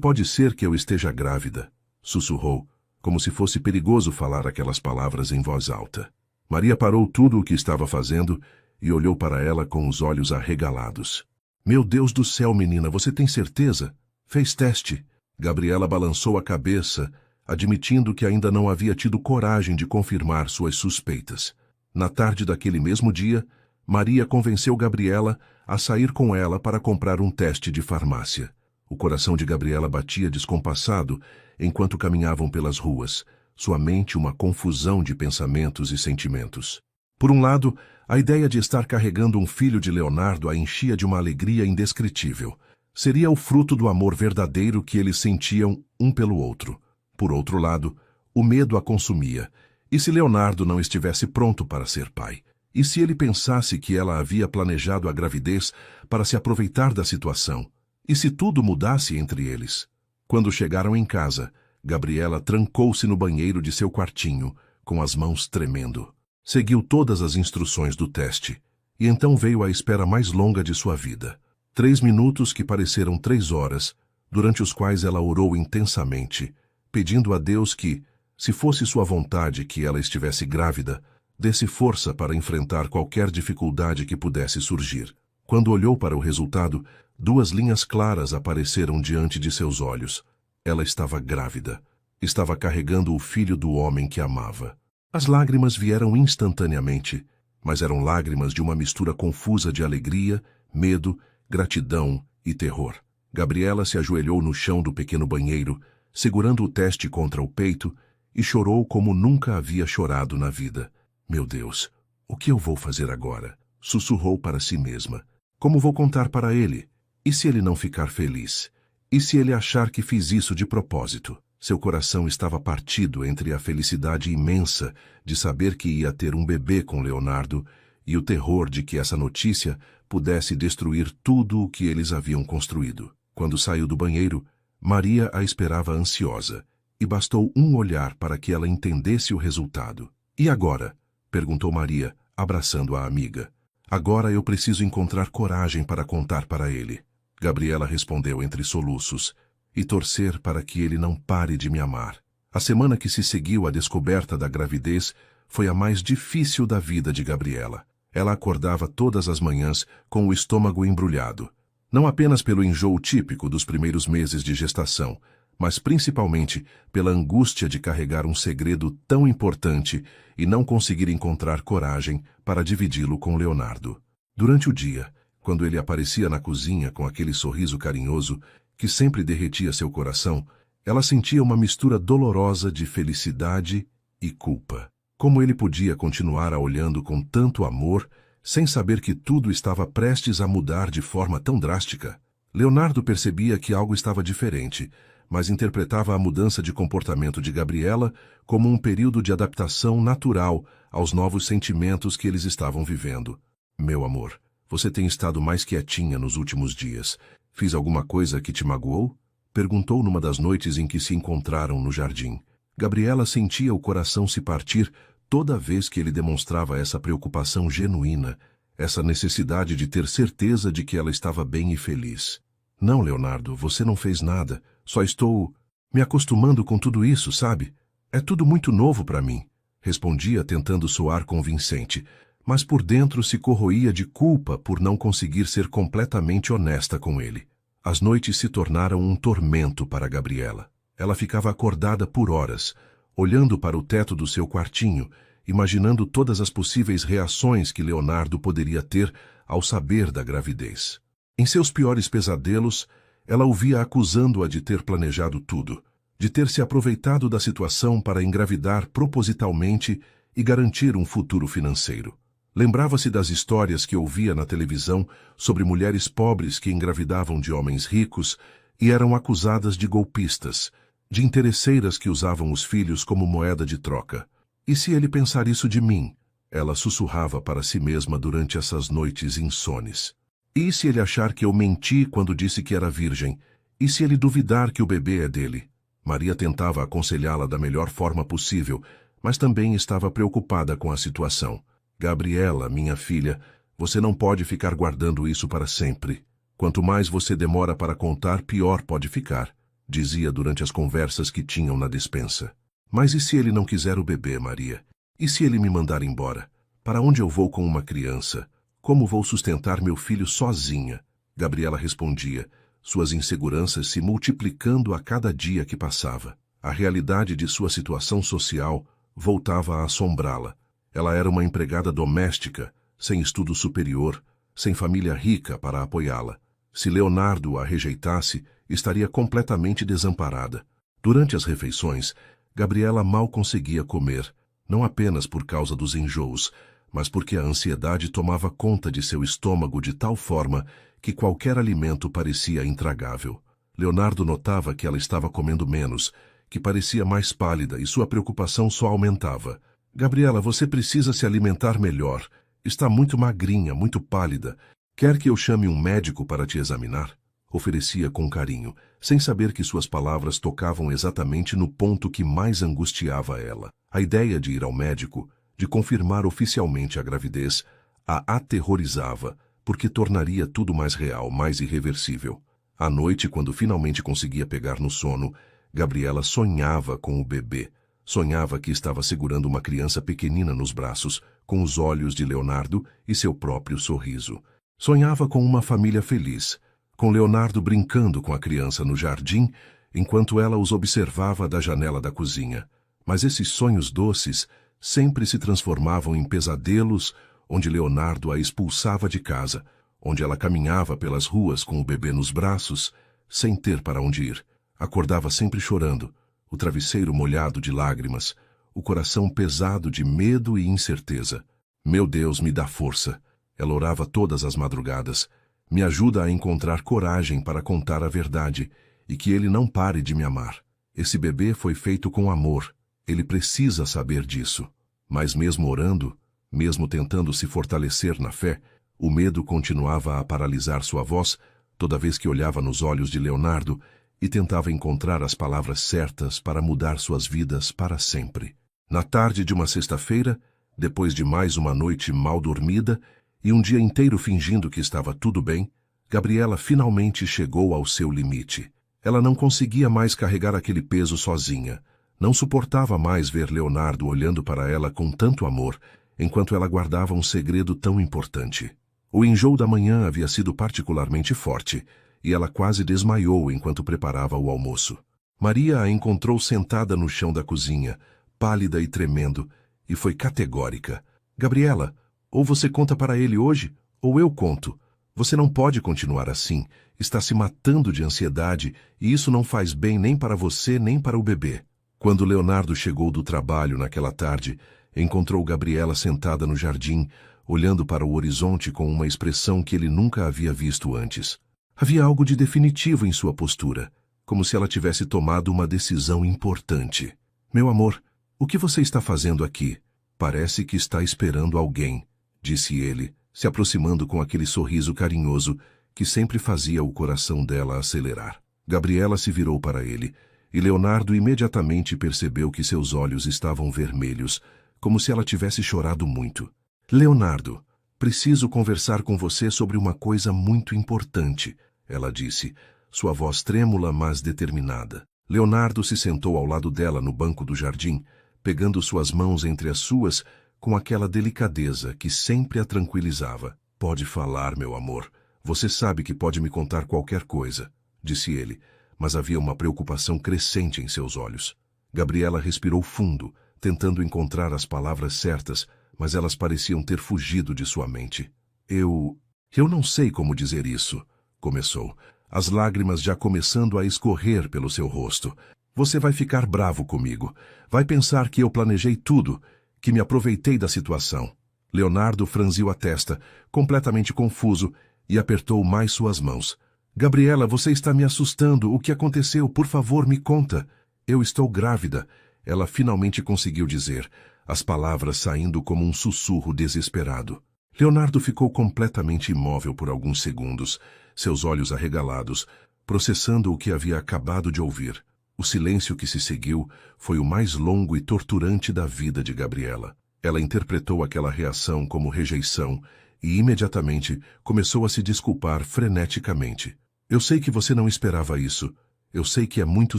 pode ser que eu esteja grávida, sussurrou, como se fosse perigoso falar aquelas palavras em voz alta. Maria parou tudo o que estava fazendo e olhou para ela com os olhos arregalados. Meu Deus do céu, menina, você tem certeza? Fez teste? Gabriela balançou a cabeça, admitindo que ainda não havia tido coragem de confirmar suas suspeitas. Na tarde daquele mesmo dia, Maria convenceu Gabriela a sair com ela para comprar um teste de farmácia. O coração de Gabriela batia descompassado enquanto caminhavam pelas ruas, sua mente uma confusão de pensamentos e sentimentos. Por um lado, a ideia de estar carregando um filho de Leonardo a enchia de uma alegria indescritível. Seria o fruto do amor verdadeiro que eles sentiam um pelo outro. Por outro lado, o medo a consumia. E se Leonardo não estivesse pronto para ser pai? E se ele pensasse que ela havia planejado a gravidez para se aproveitar da situação? E se tudo mudasse entre eles? Quando chegaram em casa, Gabriela trancou-se no banheiro de seu quartinho, com as mãos tremendo. Seguiu todas as instruções do teste, e então veio a espera mais longa de sua vida. 3 minutos que pareceram 3 horas, durante os quais ela orou intensamente, pedindo a Deus que, se fosse sua vontade que ela estivesse grávida, desse força para enfrentar qualquer dificuldade que pudesse surgir. Quando olhou para o resultado, 2 linhas claras apareceram diante de seus olhos. Ela estava grávida. Estava carregando o filho do homem que amava. As lágrimas vieram instantaneamente, mas eram lágrimas de uma mistura confusa de alegria, medo, gratidão e terror. Gabriela se ajoelhou no chão do pequeno banheiro, segurando o teste contra o peito, e chorou como nunca havia chorado na vida. Meu Deus, o que eu vou fazer agora? Sussurrou para si mesma. Como vou contar para ele? E se ele não ficar feliz? E se ele achar que fiz isso de propósito? Seu coração estava partido entre a felicidade imensa de saber que ia ter um bebê com Leonardo e o terror de que essa notícia pudesse destruir tudo o que eles haviam construído. Quando saiu do banheiro, Maria a esperava ansiosa, e bastou um olhar para que ela entendesse o resultado. E agora? Perguntou Maria, abraçando a amiga. Agora eu preciso encontrar coragem para contar para ele. Gabriela respondeu entre soluços, e torcer para que ele não pare de me amar. A semana que se seguiu à descoberta da gravidez foi a mais difícil da vida de Gabriela. Ela acordava todas as manhãs com o estômago embrulhado, não apenas pelo enjoo típico dos primeiros meses de gestação, mas principalmente pela angústia de carregar um segredo tão importante e não conseguir encontrar coragem para dividi-lo com Leonardo. Durante o dia, quando ele aparecia na cozinha com aquele sorriso carinhoso que sempre derretia seu coração, ela sentia uma mistura dolorosa de felicidade e culpa. Como ele podia continuar a olhando com tanto amor, sem saber que tudo estava prestes a mudar de forma tão drástica. Leonardo percebia que algo estava diferente, mas interpretava a mudança de comportamento de Gabriela como um período de adaptação natural aos novos sentimentos que eles estavam vivendo. Meu amor, você tem estado mais quietinha nos últimos dias. Fiz alguma coisa que te magoou? Perguntou numa das noites em que se encontraram no jardim. Gabriela sentia o coração se partir toda vez que ele demonstrava essa preocupação genuína, essa necessidade de ter certeza de que ela estava bem e feliz. Não, Leonardo, você não fez nada. Só estou me acostumando com tudo isso, sabe? É tudo muito novo para mim, respondia tentando soar convincente, mas por dentro se corroía de culpa por não conseguir ser completamente honesta com ele. As noites se tornaram um tormento para Gabriela. Ela ficava acordada por horas, olhando para o teto do seu quartinho, imaginando todas as possíveis reações que Leonardo poderia ter ao saber da gravidez. Em seus piores pesadelos, ela o via acusando-a de ter planejado tudo, de ter se aproveitado da situação para engravidar propositalmente e garantir um futuro financeiro. Lembrava-se das histórias que ouvia na televisão sobre mulheres pobres que engravidavam de homens ricos e eram acusadas de golpistas, de interesseiras que usavam os filhos como moeda de troca. E se ele pensar isso de mim? Ela sussurrava para si mesma durante essas noites insones. E se ele achar que eu menti quando disse que era virgem? E se ele duvidar que o bebê é dele? Maria tentava aconselhá-la da melhor forma possível, mas também estava preocupada com a situação. Gabriela, minha filha, você não pode ficar guardando isso para sempre. Quanto mais você demora para contar, pior pode ficar, dizia durante as conversas que tinham na despensa. Mas e se ele não quiser o bebê, Maria? E se ele me mandar embora? Para onde eu vou com uma criança? Como vou sustentar meu filho sozinha? Gabriela respondia, suas inseguranças se multiplicando a cada dia que passava. A realidade de sua situação social voltava a assombrá-la. Ela era uma empregada doméstica, sem estudo superior, sem família rica para apoiá-la. Se Leonardo a rejeitasse, estaria completamente desamparada. Durante as refeições, Gabriela mal conseguia comer, não apenas por causa dos enjoos, mas porque a ansiedade tomava conta de seu estômago de tal forma que qualquer alimento parecia intragável. Leonardo notava que ela estava comendo menos, que parecia mais pálida e sua preocupação só aumentava. Gabriela, você precisa se alimentar melhor. Está muito magrinha, muito pálida. Quer que eu chame um médico para te examinar? Oferecia com carinho, sem saber que suas palavras tocavam exatamente no ponto que mais angustiava ela. A ideia de ir ao médico, de confirmar oficialmente a gravidez, a aterrorizava, porque tornaria tudo mais real, mais irreversível. À noite, quando finalmente conseguia pegar no sono, Gabriela sonhava com o bebê. Sonhava que estava segurando uma criança pequenina nos braços, com os olhos de Leonardo e seu próprio sorriso. Sonhava com uma família feliz, com Leonardo brincando com a criança no jardim, enquanto ela os observava da janela da cozinha. Mas esses sonhos doces sempre se transformavam em pesadelos, onde Leonardo a expulsava de casa, onde ela caminhava pelas ruas com o bebê nos braços, sem ter para onde ir. Acordava sempre chorando, o travesseiro molhado de lágrimas, o coração pesado de medo e incerteza. Meu Deus, me dá força. Ela orava todas as madrugadas. Me ajuda a encontrar coragem para contar a verdade e que ele não pare de me amar. Esse bebê foi feito com amor. Ele precisa saber disso. Mas mesmo orando, mesmo tentando se fortalecer na fé, o medo continuava a paralisar sua voz toda vez que olhava nos olhos de Leonardo e tentava encontrar as palavras certas para mudar suas vidas para sempre. Na tarde de uma sexta-feira, depois de mais uma noite mal dormida e um dia inteiro fingindo que estava tudo bem, Gabriela finalmente chegou ao seu limite. Ela não conseguia mais carregar aquele peso sozinha. Não suportava mais ver Leonardo olhando para ela com tanto amor, enquanto ela guardava um segredo tão importante. O enjoo da manhã havia sido particularmente forte, e ela quase desmaiou enquanto preparava o almoço. Maria a encontrou sentada no chão da cozinha, pálida e tremendo, e foi categórica. Gabriela, ou você conta para ele hoje, ou eu conto. Você não pode continuar assim. Está se matando de ansiedade, e isso não faz bem nem para você nem para o bebê. Quando Leonardo chegou do trabalho naquela tarde, encontrou Gabriela sentada no jardim, olhando para o horizonte com uma expressão que ele nunca havia visto antes. Havia algo de definitivo em sua postura, como se ela tivesse tomado uma decisão importante. Meu amor, o que você está fazendo aqui? Parece que está esperando alguém, disse ele, se aproximando com aquele sorriso carinhoso que sempre fazia o coração dela acelerar. Gabriela se virou para ele, e Leonardo imediatamente percebeu que seus olhos estavam vermelhos, como se ela tivesse chorado muito. Leonardo, preciso conversar com você sobre uma coisa muito importante, ela disse, sua voz trêmula, mas determinada. Leonardo se sentou ao lado dela no banco do jardim, pegando suas mãos entre as suas com aquela delicadeza que sempre a tranquilizava. Pode falar, meu amor. Você sabe que pode me contar qualquer coisa, disse ele, mas havia uma preocupação crescente em seus olhos. Gabriela respirou fundo, tentando encontrar as palavras certas, mas elas pareciam ter fugido de sua mente. Eu não sei como dizer isso, começou, as lágrimas já começando a escorrer pelo seu rosto. Você vai ficar bravo comigo. Vai pensar que eu planejei tudo, que me aproveitei da situação. Leonardo franziu a testa, completamente confuso, e apertou mais suas mãos. Gabriela, você está me assustando. O que aconteceu? Por favor, me conta. Eu estou grávida. Ela finalmente conseguiu dizer, as palavras saindo como um sussurro desesperado. Leonardo ficou completamente imóvel por alguns segundos, seus olhos arregalados, processando o que havia acabado de ouvir. O silêncio que se seguiu foi o mais longo e torturante da vida de Gabriela. Ela interpretou aquela reação como rejeição e imediatamente começou a se desculpar freneticamente. Eu sei que você não esperava isso. Eu sei que é muito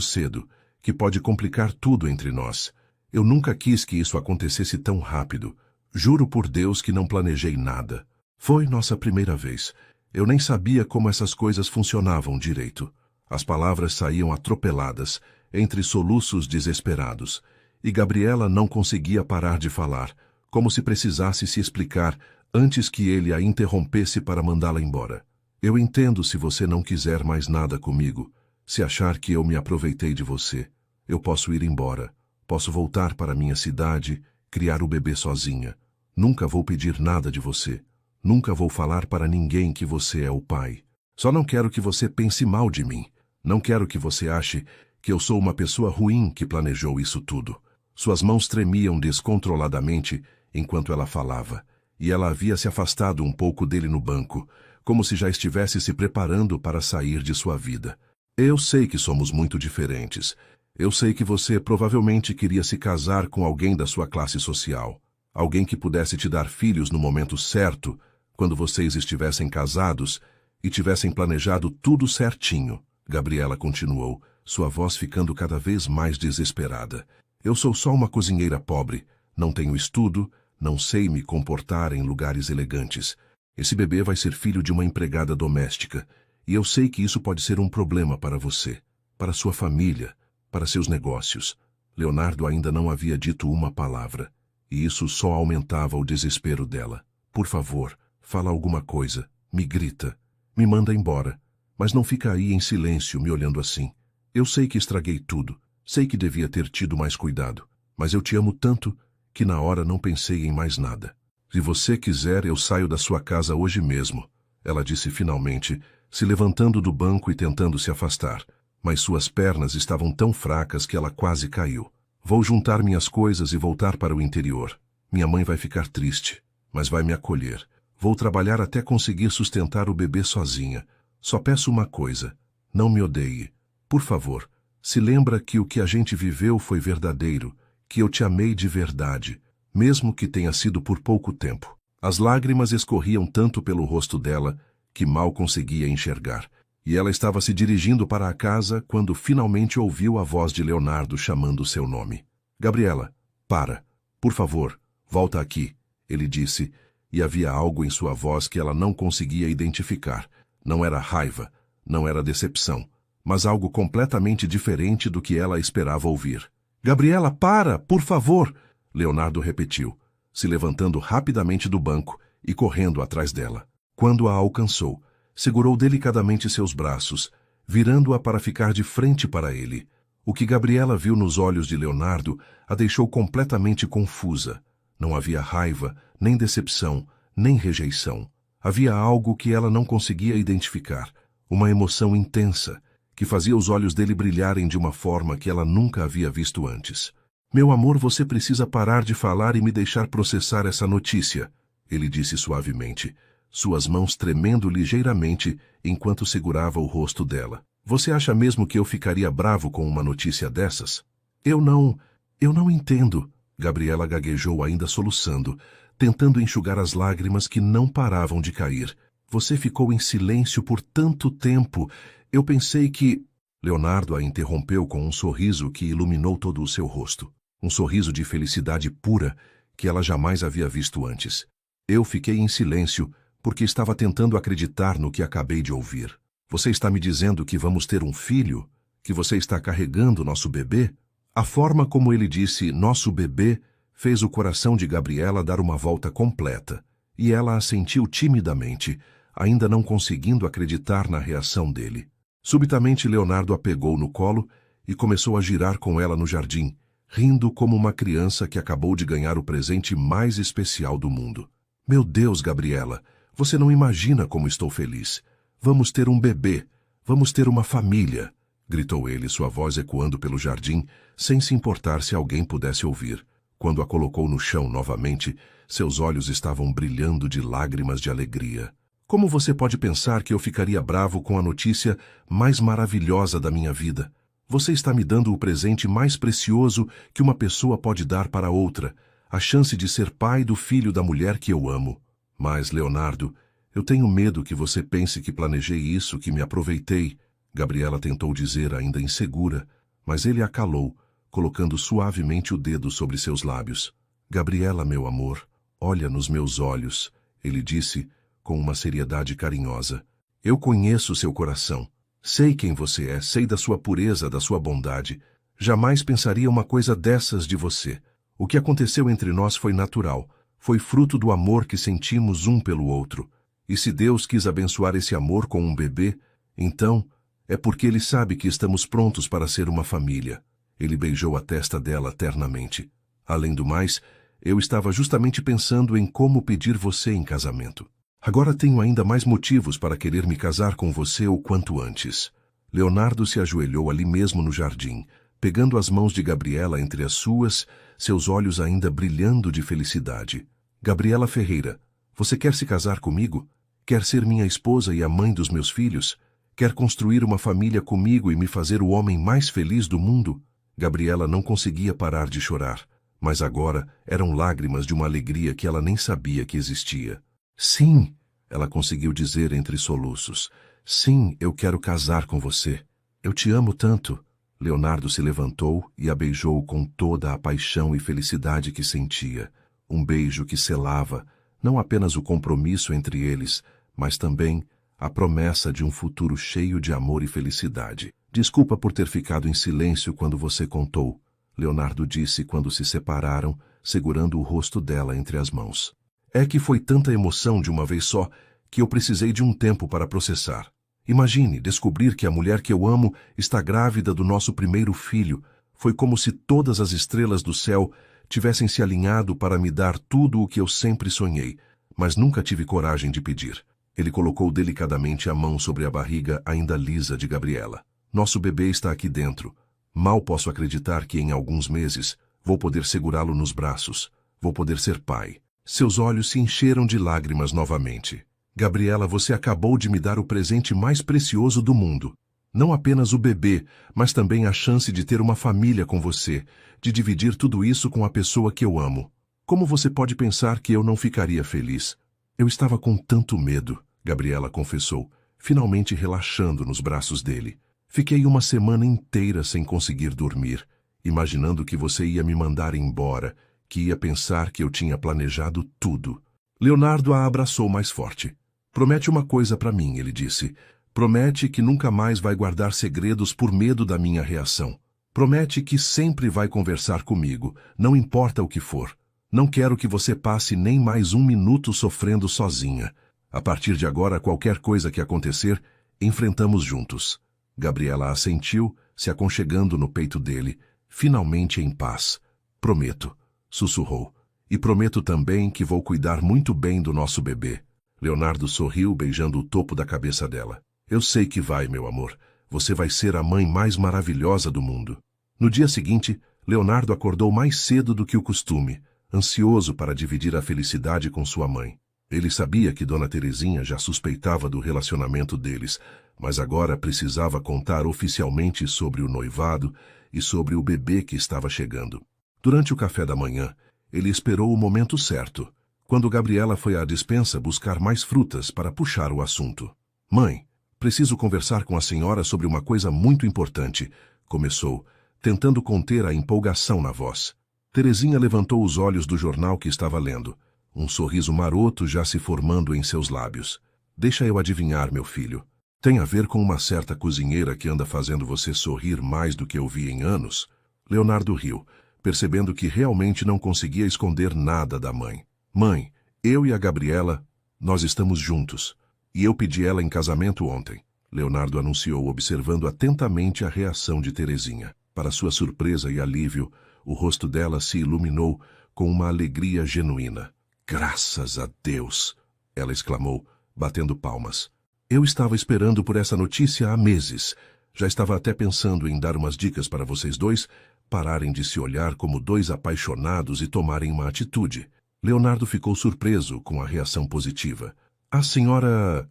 cedo, que pode complicar tudo entre nós. Eu nunca quis que isso acontecesse tão rápido. Juro por Deus que não planejei nada. Foi nossa primeira vez. Eu nem sabia como essas coisas funcionavam direito. As palavras saíam atropeladas, entre soluços desesperados, e Gabriela não conseguia parar de falar, como se precisasse se explicar antes que ele a interrompesse para mandá-la embora. Eu entendo se você não quiser mais nada comigo, se achar que eu me aproveitei de você. Eu posso ir embora, posso voltar para minha cidade, criar o bebê sozinha. Nunca vou pedir nada de você. Nunca vou falar para ninguém que você é o pai. Só não quero que você pense mal de mim. Não quero que você ache que eu sou uma pessoa ruim que planejou isso tudo. Suas mãos tremiam descontroladamente enquanto ela falava, e ela havia se afastado um pouco dele no banco, como se já estivesse se preparando para sair de sua vida. Eu sei que somos muito diferentes. Eu sei que você provavelmente queria se casar com alguém da sua classe social. Alguém que pudesse te dar filhos no momento certo, quando vocês estivessem casados e tivessem planejado tudo certinho. Gabriela continuou, sua voz ficando cada vez mais desesperada. Eu sou só uma cozinheira pobre, não tenho estudo, não sei me comportar em lugares elegantes. Esse bebê vai ser filho de uma empregada doméstica, e eu sei que isso pode ser um problema para você, para sua família, para seus negócios. Leonardo ainda não havia dito uma palavra, e isso só aumentava o desespero dela. Por favor, fala alguma coisa, me grita, me manda embora. Mas não fica aí em silêncio me olhando assim. Eu sei que estraguei tudo, sei que devia ter tido mais cuidado, mas eu te amo tanto que na hora não pensei em mais nada. Se você quiser, eu saio da sua casa hoje mesmo, ela disse finalmente, se levantando do banco e tentando se afastar, mas suas pernas estavam tão fracas que ela quase caiu. Vou juntar minhas coisas e voltar para o interior. Minha mãe vai ficar triste, mas vai me acolher. Vou trabalhar até conseguir sustentar o bebê sozinha. Só peço uma coisa, não me odeie. Por favor, se lembra que o que a gente viveu foi verdadeiro, que eu te amei de verdade, mesmo que tenha sido por pouco tempo. As lágrimas escorriam tanto pelo rosto dela que mal conseguia enxergar, e ela estava se dirigindo para a casa quando finalmente ouviu a voz de Leonardo chamando seu nome. Gabriela, para. Por favor, volta aqui, ele disse, e havia algo em sua voz que ela não conseguia identificar. Não era raiva, não era decepção, mas algo completamente diferente do que ela esperava ouvir. Gabriela, para, por favor! Leonardo repetiu, se levantando rapidamente do banco e correndo atrás dela. Quando a alcançou, segurou delicadamente seus braços, virando-a para ficar de frente para ele. O que Gabriela viu nos olhos de Leonardo a deixou completamente confusa. Não havia raiva, nem decepção, nem rejeição. Havia algo que ela não conseguia identificar, uma emoção intensa, que fazia os olhos dele brilharem de uma forma que ela nunca havia visto antes. Meu amor, você precisa parar de falar e me deixar processar essa notícia, ele disse suavemente, suas mãos tremendo ligeiramente enquanto segurava o rosto dela. Você acha mesmo que eu ficaria bravo com uma notícia dessas? Eu não entendo, Gabriela gaguejou ainda soluçando, tentando enxugar as lágrimas que não paravam de cair. Você ficou em silêncio por tanto tempo. Eu pensei que... Leonardo a interrompeu com um sorriso que iluminou todo o seu rosto. Um sorriso de felicidade pura que ela jamais havia visto antes. Eu fiquei em silêncio porque estava tentando acreditar no que acabei de ouvir. Você está me dizendo que vamos ter um filho? Que você está carregando nosso bebê? A forma como ele disse nosso bebê fez o coração de Gabriela dar uma volta completa, e ela assentiu timidamente, ainda não conseguindo acreditar na reação dele. Subitamente Leonardo a pegou no colo e começou a girar com ela no jardim, rindo como uma criança que acabou de ganhar o presente mais especial do mundo. Meu Deus, Gabriela, você não imagina como estou feliz. Vamos ter um bebê, vamos ter uma família, gritou ele, sua voz ecoando pelo jardim, sem se importar se alguém pudesse ouvir. Quando a colocou no chão novamente, seus olhos estavam brilhando de lágrimas de alegria. Como você pode pensar que eu ficaria bravo com a notícia mais maravilhosa da minha vida? Você está me dando o presente mais precioso que uma pessoa pode dar para outra, a chance de ser pai do filho da mulher que eu amo. Mas, Leonardo, eu tenho medo que você pense que planejei isso, que me aproveitei. Gabriela tentou dizer, ainda insegura, mas ele a calou, colocando suavemente o dedo sobre seus lábios. Gabriela, meu amor, olha nos meus olhos, ele disse, com uma seriedade carinhosa. Eu conheço seu coração. Sei quem você é, sei da sua pureza, da sua bondade. Jamais pensaria uma coisa dessas de você. O que aconteceu entre nós foi natural. Foi fruto do amor que sentimos um pelo outro. E se Deus quis abençoar esse amor com um bebê, então é porque Ele sabe que estamos prontos para ser uma família. Ele beijou a testa dela ternamente. Além do mais, eu estava justamente pensando em como pedir você em casamento. Agora tenho ainda mais motivos para querer me casar com você o quanto antes. Leonardo se ajoelhou ali mesmo no jardim, pegando as mãos de Gabriela entre as suas, seus olhos ainda brilhando de felicidade. Gabriela Ferreira, você quer se casar comigo? Quer ser minha esposa e a mãe dos meus filhos? Quer construir uma família comigo e me fazer o homem mais feliz do mundo? Gabriela não conseguia parar de chorar, mas agora eram lágrimas de uma alegria que ela nem sabia que existia. Sim, ela conseguiu dizer entre soluços. Sim, eu quero casar com você. Eu te amo tanto. Leonardo se levantou e a beijou com toda a paixão e felicidade que sentia. Um beijo que selava não apenas o compromisso entre eles, mas também a promessa de um futuro cheio de amor e felicidade. Desculpa por ter ficado em silêncio quando você contou, Leonardo disse quando se separaram, segurando o rosto dela entre as mãos. É que foi tanta emoção de uma vez só que eu precisei de um tempo para processar. Imagine descobrir que a mulher que eu amo está grávida do nosso primeiro filho. Foi como se todas as estrelas do céu tivessem se alinhado para me dar tudo o que eu sempre sonhei, mas nunca tive coragem de pedir. Ele colocou delicadamente a mão sobre a barriga ainda lisa de Gabriela. Nosso bebê está aqui dentro. Mal posso acreditar que em alguns meses vou poder segurá-lo nos braços. Vou poder ser pai. Seus olhos se encheram de lágrimas novamente. Gabriela, você acabou de me dar o presente mais precioso do mundo. Não apenas o bebê, mas também a chance de ter uma família com você, de dividir tudo isso com a pessoa que eu amo. Como você pode pensar que eu não ficaria feliz? Eu estava com tanto medo, Gabriela confessou, finalmente relaxando nos braços dele. Fiquei uma semana inteira sem conseguir dormir, imaginando que você ia me mandar embora, que ia pensar que eu tinha planejado tudo. Leonardo a abraçou mais forte. Promete uma coisa para mim, ele disse. Promete que nunca mais vai guardar segredos por medo da minha reação. Promete que sempre vai conversar comigo, não importa o que for. Não quero que você passe nem mais um minuto sofrendo sozinha. A partir de agora, qualquer coisa que acontecer, enfrentamos juntos. Gabriela assentiu, se aconchegando no peito dele, finalmente em paz. Prometo, sussurrou. E prometo também que vou cuidar muito bem do nosso bebê. Leonardo sorriu, beijando o topo da cabeça dela. Eu sei que vai, meu amor. Você vai ser a mãe mais maravilhosa do mundo. No dia seguinte, Leonardo acordou mais cedo do que o costume, ansioso para dividir a felicidade com sua mãe. Ele sabia que Dona Terezinha já suspeitava do relacionamento deles, mas agora precisava contar oficialmente sobre o noivado e sobre o bebê que estava chegando. Durante o café da manhã, ele esperou o momento certo, quando Gabriela foi à despensa buscar mais frutas para puxar o assunto. Mãe, preciso conversar com a senhora sobre uma coisa muito importante, começou, tentando conter a empolgação na voz. Terezinha levantou os olhos do jornal que estava lendo, um sorriso maroto já se formando em seus lábios. Deixa eu adivinhar, meu filho. Tem a ver com uma certa cozinheira que anda fazendo você sorrir mais do que eu vi em anos? Leonardo riu, percebendo que realmente não conseguia esconder nada da mãe. Mãe, eu e a Gabriela, nós estamos juntos. E eu pedi ela em casamento ontem. Leonardo anunciou, observando atentamente a reação de Terezinha. Para sua surpresa e alívio, o rosto dela se iluminou com uma alegria genuína. Graças a Deus! Ela exclamou, batendo palmas. Eu estava esperando por essa notícia há meses. Já estava até pensando em dar umas dicas para vocês dois pararem de se olhar como dois apaixonados e tomarem uma atitude. Leonardo ficou surpreso com a reação positiva. A senhora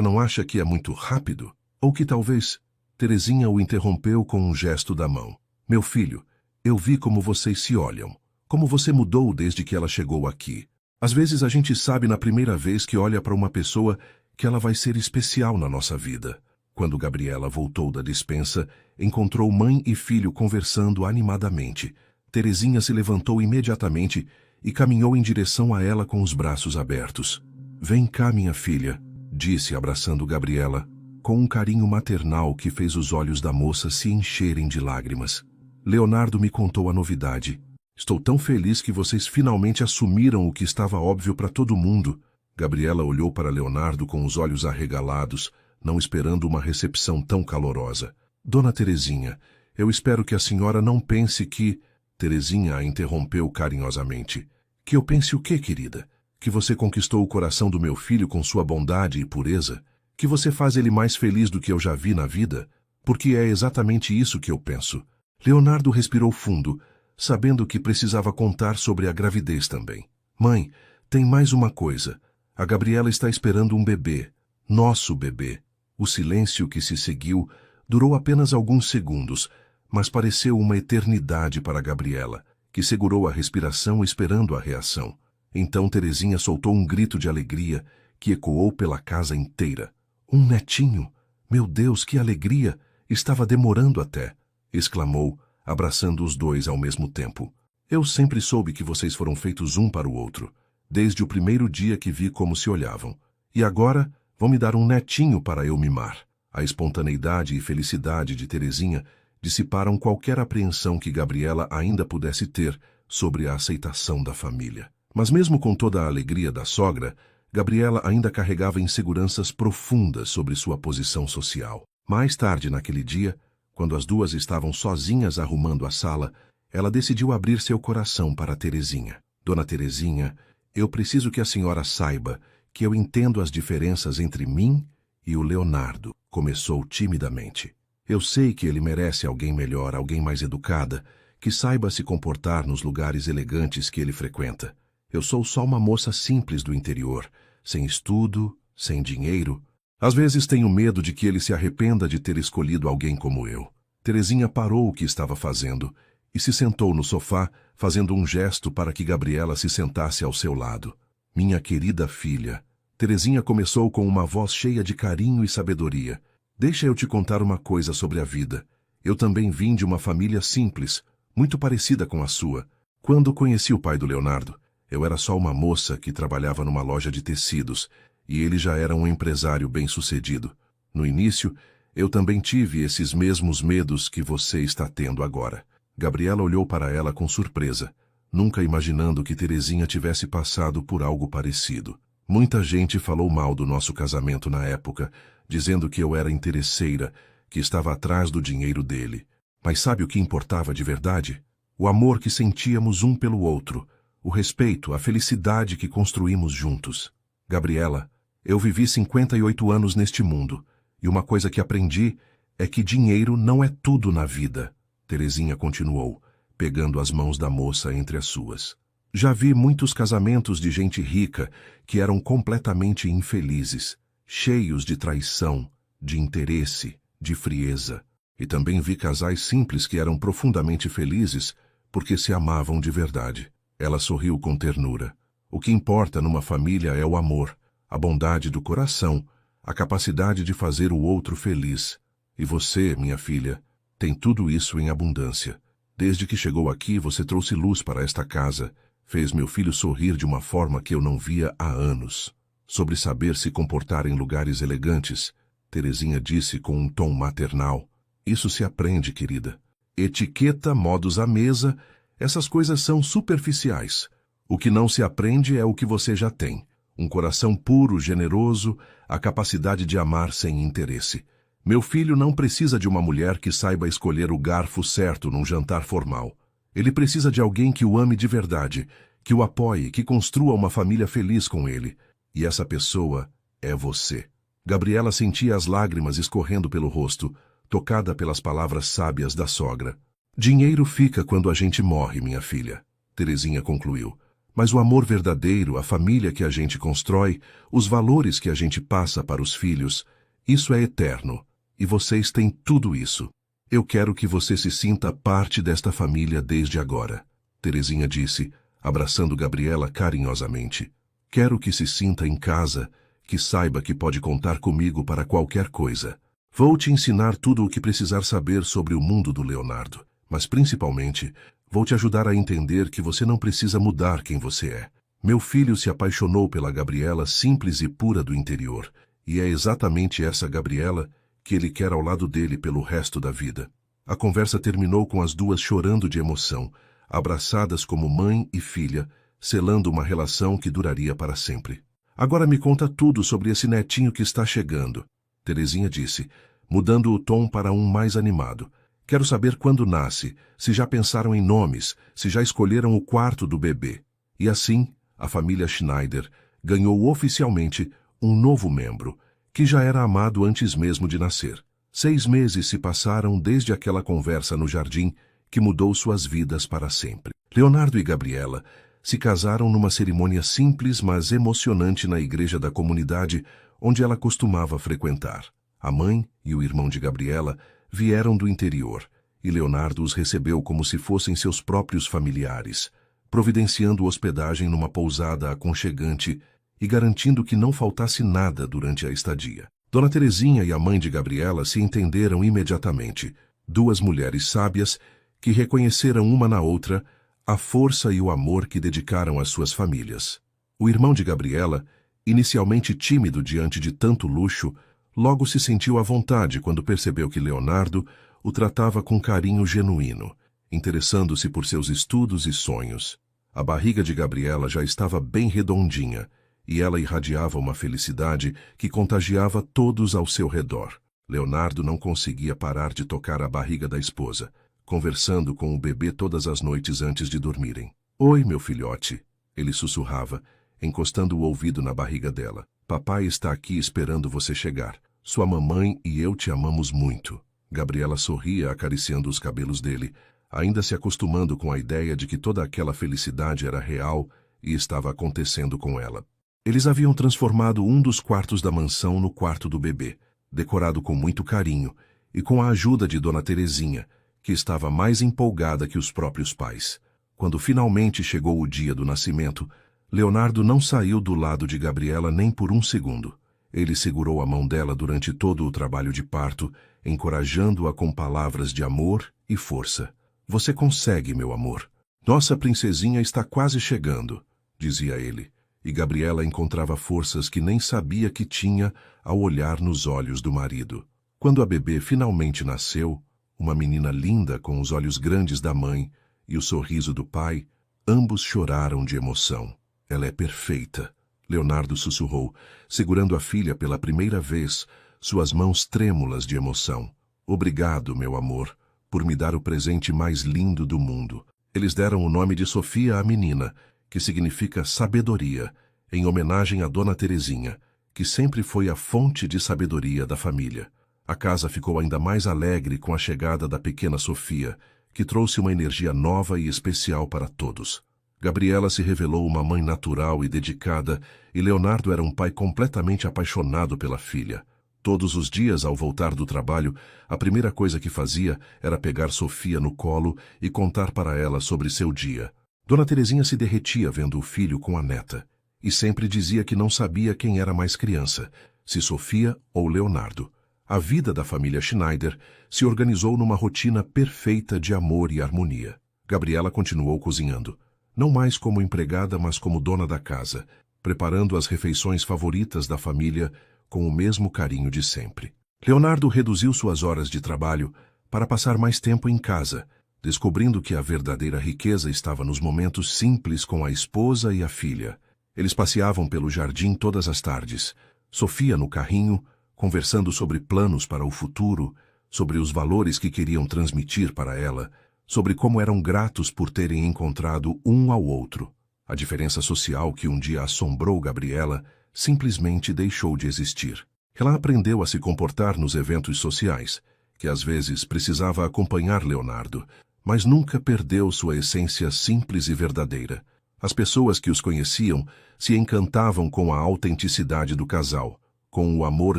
não acha que é muito rápido? Ou que talvez... Terezinha o interrompeu com um gesto da mão. Meu filho, eu vi como vocês se olham. Como você mudou desde que ela chegou aqui. Às vezes a gente sabe na primeira vez que olha para uma pessoa que ela vai ser especial na nossa vida. Quando Gabriela voltou da despensa, encontrou mãe e filho conversando animadamente. Terezinha se levantou imediatamente e caminhou em direção a ela com os braços abertos. Vem cá, minha filha, disse abraçando Gabriela, com um carinho maternal que fez os olhos da moça se encherem de lágrimas. Leonardo me contou a novidade. Estou tão feliz que vocês finalmente assumiram o que estava óbvio para todo mundo. Gabriela olhou para Leonardo com os olhos arregalados, não esperando uma recepção tão calorosa. Dona Terezinha, eu espero que a senhora não pense que... Terezinha a interrompeu carinhosamente. Que eu pense o quê, querida? Que você conquistou o coração do meu filho com sua bondade e pureza? Que você faz ele mais feliz do que eu já vi na vida? Porque é exatamente isso que eu penso. Leonardo respirou fundo, sabendo que precisava contar sobre a gravidez também. Mãe, tem mais uma coisa. A Gabriela está esperando um bebê. Nosso bebê. O silêncio que se seguiu durou apenas alguns segundos, mas pareceu uma eternidade para Gabriela, que segurou a respiração esperando a reação. Então Terezinha soltou um grito de alegria que ecoou pela casa inteira. Um netinho! Meu Deus, que alegria! Estava demorando até! Exclamou, abraçando os dois ao mesmo tempo. Eu sempre soube que vocês foram feitos um para o outro, desde o primeiro dia que vi como se olhavam. E agora vão me dar um netinho para eu mimar. A espontaneidade e felicidade de Terezinha dissiparam qualquer apreensão que Gabriela ainda pudesse ter sobre a aceitação da família. Mas mesmo com toda a alegria da sogra, Gabriela ainda carregava inseguranças profundas sobre sua posição social. Mais tarde naquele dia, quando as duas estavam sozinhas arrumando a sala, ela decidiu abrir seu coração para Terezinha. Dona Terezinha, eu preciso que a senhora saiba que eu entendo as diferenças entre mim e o Leonardo, começou timidamente. Eu sei que ele merece alguém melhor, alguém mais educada, que saiba se comportar nos lugares elegantes que ele frequenta. Eu sou só uma moça simples do interior, sem estudo, sem dinheiro. Às vezes tenho medo de que ele se arrependa de ter escolhido alguém como eu. Terezinha parou o que estava fazendo e se sentou no sofá, fazendo um gesto para que Gabriela se sentasse ao seu lado. Minha querida filha, Terezinha começou com uma voz cheia de carinho e sabedoria. Deixa eu te contar uma coisa sobre a vida. Eu também vim de uma família simples, muito parecida com a sua. Quando conheci o pai do Leonardo, eu era só uma moça que trabalhava numa loja de tecidos, e ele já era um empresário bem-sucedido. No início, eu também tive esses mesmos medos que você está tendo agora. Gabriela olhou para ela com surpresa, nunca imaginando que Terezinha tivesse passado por algo parecido. Muita gente falou mal do nosso casamento na época, dizendo que eu era interesseira, que estava atrás do dinheiro dele. Mas sabe o que importava de verdade? O amor que sentíamos um pelo outro, o respeito, a felicidade que construímos juntos. Gabriela, eu vivi 58 anos neste mundo, e uma coisa que aprendi é que dinheiro não é tudo na vida. Terezinha continuou, pegando as mãos da moça entre as suas. Já vi muitos casamentos de gente rica que eram completamente infelizes, cheios de traição, de interesse, de frieza. E também vi casais simples que eram profundamente felizes porque se amavam de verdade. Ela sorriu com ternura. O que importa numa família é o amor, a bondade do coração, a capacidade de fazer o outro feliz. E você, minha filha, tem tudo isso em abundância. Desde que chegou aqui, você trouxe luz para esta casa, fez meu filho sorrir de uma forma que eu não via há anos. Sobre saber se comportar em lugares elegantes, Terezinha disse com um tom maternal. Isso se aprende, querida. Etiqueta, modos à mesa, essas coisas são superficiais. O que não se aprende é o que você já tem. Um coração puro, generoso, a capacidade de amar sem interesse. Meu filho não precisa de uma mulher que saiba escolher o garfo certo num jantar formal. Ele precisa de alguém que o ame de verdade, que o apoie, que construa uma família feliz com ele. E essa pessoa é você. Gabriela sentia as lágrimas escorrendo pelo rosto, tocada pelas palavras sábias da sogra. Dinheiro fica quando a gente morre, minha filha, Terezinha concluiu. Mas o amor verdadeiro, a família que a gente constrói, os valores que a gente passa para os filhos, isso é eterno. E vocês têm tudo isso. Eu quero que você se sinta parte desta família desde agora, Terezinha disse, abraçando Gabriela carinhosamente. Quero que se sinta em casa, que saiba que pode contar comigo para qualquer coisa. Vou te ensinar tudo o que precisar saber sobre o mundo do Leonardo, mas principalmente vou te ajudar a entender que você não precisa mudar quem você é. Meu filho se apaixonou pela Gabriela simples e pura do interior, e é exatamente essa Gabriela que ele quer ao lado dele pelo resto da vida. A conversa terminou com as duas chorando de emoção, abraçadas como mãe e filha, selando uma relação que duraria para sempre. Agora me conta tudo sobre esse netinho que está chegando, Terezinha disse, mudando o tom para um mais animado. Quero saber quando nasce, se já pensaram em nomes, se já escolheram o quarto do bebê. E assim, a família Schneider ganhou oficialmente um novo membro, que já era amado antes mesmo de nascer. 6 meses se passaram desde aquela conversa no jardim que mudou suas vidas para sempre. Leonardo e Gabriela se casaram numa cerimônia simples, mas emocionante na igreja da comunidade onde ela costumava frequentar. A mãe e o irmão de Gabriela vieram do interior, e Leonardo os recebeu como se fossem seus próprios familiares, providenciando hospedagem numa pousada aconchegante e garantindo que não faltasse nada durante a estadia. Dona Terezinha e a mãe de Gabriela se entenderam imediatamente, 2 mulheres sábias que reconheceram uma na outra a força e o amor que dedicaram às suas famílias. O irmão de Gabriela, inicialmente tímido diante de tanto luxo, logo se sentiu à vontade quando percebeu que Leonardo o tratava com carinho genuíno, interessando-se por seus estudos e sonhos. A barriga de Gabriela já estava bem redondinha, e ela irradiava uma felicidade que contagiava todos ao seu redor. Leonardo não conseguia parar de tocar a barriga da esposa, conversando com o bebê todas as noites antes de dormirem. Oi, meu filhote, ele sussurrava, encostando o ouvido na barriga dela. Papai está aqui esperando você chegar. Sua mamãe e eu te amamos muito. Gabriela sorria acariciando os cabelos dele, ainda se acostumando com a ideia de que toda aquela felicidade era real e estava acontecendo com ela. Eles haviam transformado um dos quartos da mansão no quarto do bebê, decorado com muito carinho e com a ajuda de Dona Terezinha, que estava mais empolgada que os próprios pais. Quando finalmente chegou o dia do nascimento, Leonardo não saiu do lado de Gabriela nem por um segundo. Ele segurou a mão dela durante todo o trabalho de parto, encorajando-a com palavras de amor e força. Você consegue, meu amor. Nossa princesinha está quase chegando, dizia ele, e Gabriela encontrava forças que nem sabia que tinha ao olhar nos olhos do marido. Quando a bebê finalmente nasceu, uma menina linda com os olhos grandes da mãe e o sorriso do pai, ambos choraram de emoção. Ela é perfeita, Leonardo sussurrou, segurando a filha pela primeira vez, suas mãos trêmulas de emoção. Obrigado, meu amor, por me dar o presente mais lindo do mundo. Eles deram o nome de Sofia à menina, que significa sabedoria, em homenagem a Dona Terezinha, que sempre foi a fonte de sabedoria da família. A casa ficou ainda mais alegre com a chegada da pequena Sofia, que trouxe uma energia nova e especial para todos. Gabriela se revelou uma mãe natural e dedicada, e Leonardo era um pai completamente apaixonado pela filha. Todos os dias, ao voltar do trabalho, a primeira coisa que fazia era pegar Sofia no colo e contar para ela sobre seu dia. Dona Terezinha se derretia vendo o filho com a neta, e sempre dizia que não sabia quem era mais criança, se Sofia ou Leonardo. A vida da família Schneider se organizou numa rotina perfeita de amor e harmonia. Gabriela continuou cozinhando, não mais como empregada, mas como dona da casa, preparando as refeições favoritas da família com o mesmo carinho de sempre. Leonardo reduziu suas horas de trabalho para passar mais tempo em casa, descobrindo que a verdadeira riqueza estava nos momentos simples com a esposa e a filha. Eles passeavam pelo jardim todas as tardes, Sofia no carrinho, conversando sobre planos para o futuro, sobre os valores que queriam transmitir para ela, sobre como eram gratos por terem encontrado um ao outro. A diferença social que um dia assombrou Gabriela simplesmente deixou de existir. Ela aprendeu a se comportar nos eventos sociais, que às vezes precisava acompanhar Leonardo, mas nunca perdeu sua essência simples e verdadeira. As pessoas que os conheciam se encantavam com a autenticidade do casal, com o amor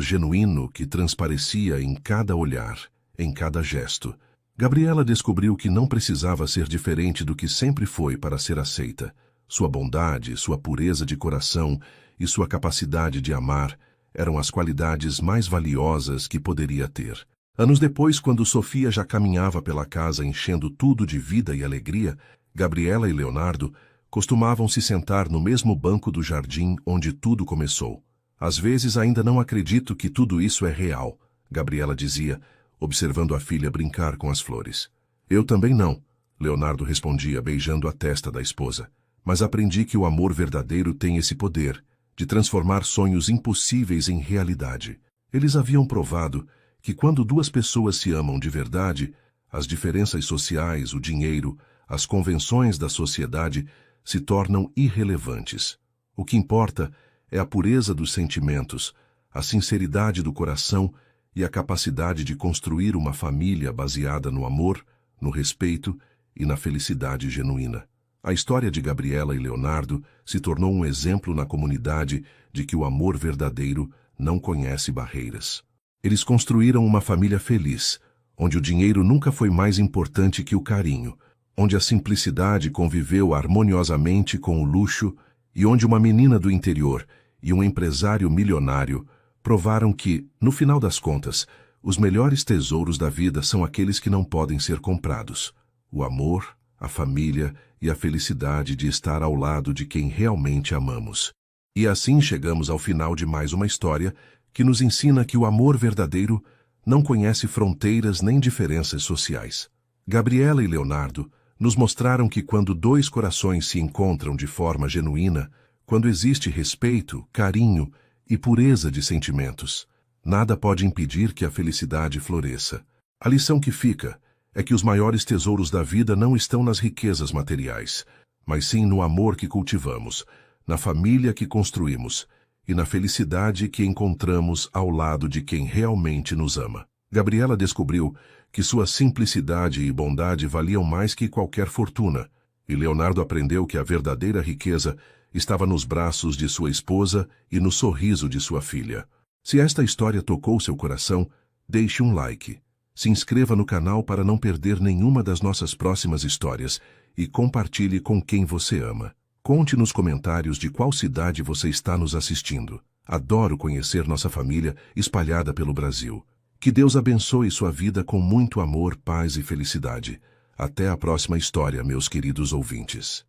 genuíno que transparecia em cada olhar, em cada gesto. Gabriela descobriu que não precisava ser diferente do que sempre foi para ser aceita. Sua bondade, sua pureza de coração e sua capacidade de amar eram as qualidades mais valiosas que poderia ter. Anos depois, quando Sofia já caminhava pela casa enchendo tudo de vida e alegria, Gabriela e Leonardo costumavam se sentar no mesmo banco do jardim onde tudo começou. Às vezes ainda não acredito que tudo isso é real, Gabriela dizia, observando a filha brincar com as flores. Eu também não, Leonardo respondia beijando a testa da esposa. Mas aprendi que o amor verdadeiro tem esse poder de transformar sonhos impossíveis em realidade. Eles haviam provado que quando duas pessoas se amam de verdade, as diferenças sociais, o dinheiro, as convenções da sociedade se tornam irrelevantes. O que importa é a pureza dos sentimentos, a sinceridade do coração e a capacidade de construir uma família baseada no amor, no respeito e na felicidade genuína. A história de Gabriela e Leonardo se tornou um exemplo na comunidade de que o amor verdadeiro não conhece barreiras. Eles construíram uma família feliz, onde o dinheiro nunca foi mais importante que o carinho, onde a simplicidade conviveu harmoniosamente com o luxo e onde uma menina do interior e um empresário milionário provaram que, no final das contas, os melhores tesouros da vida são aqueles que não podem ser comprados: o amor, a família e a felicidade de estar ao lado de quem realmente amamos. E assim chegamos ao final de mais uma história que nos ensina que o amor verdadeiro não conhece fronteiras nem diferenças sociais. Gabriela e Leonardo nos mostraram que quando dois corações se encontram de forma genuína, quando existe respeito, carinho e pureza de sentimentos, nada pode impedir que a felicidade floresça. A lição que fica é que os maiores tesouros da vida não estão nas riquezas materiais, mas sim no amor que cultivamos, na família que construímos e na felicidade que encontramos ao lado de quem realmente nos ama. Gabriela descobriu que sua simplicidade e bondade valiam mais que qualquer fortuna, e Leonardo aprendeu que a verdadeira riqueza estava nos braços de sua esposa e no sorriso de sua filha. Se esta história tocou seu coração, deixe um like. Se inscreva no canal para não perder nenhuma das nossas próximas histórias e compartilhe com quem você ama. Conte nos comentários de qual cidade você está nos assistindo. Adoro conhecer nossa família espalhada pelo Brasil. Que Deus abençoe sua vida com muito amor, paz e felicidade. Até a próxima história, meus queridos ouvintes.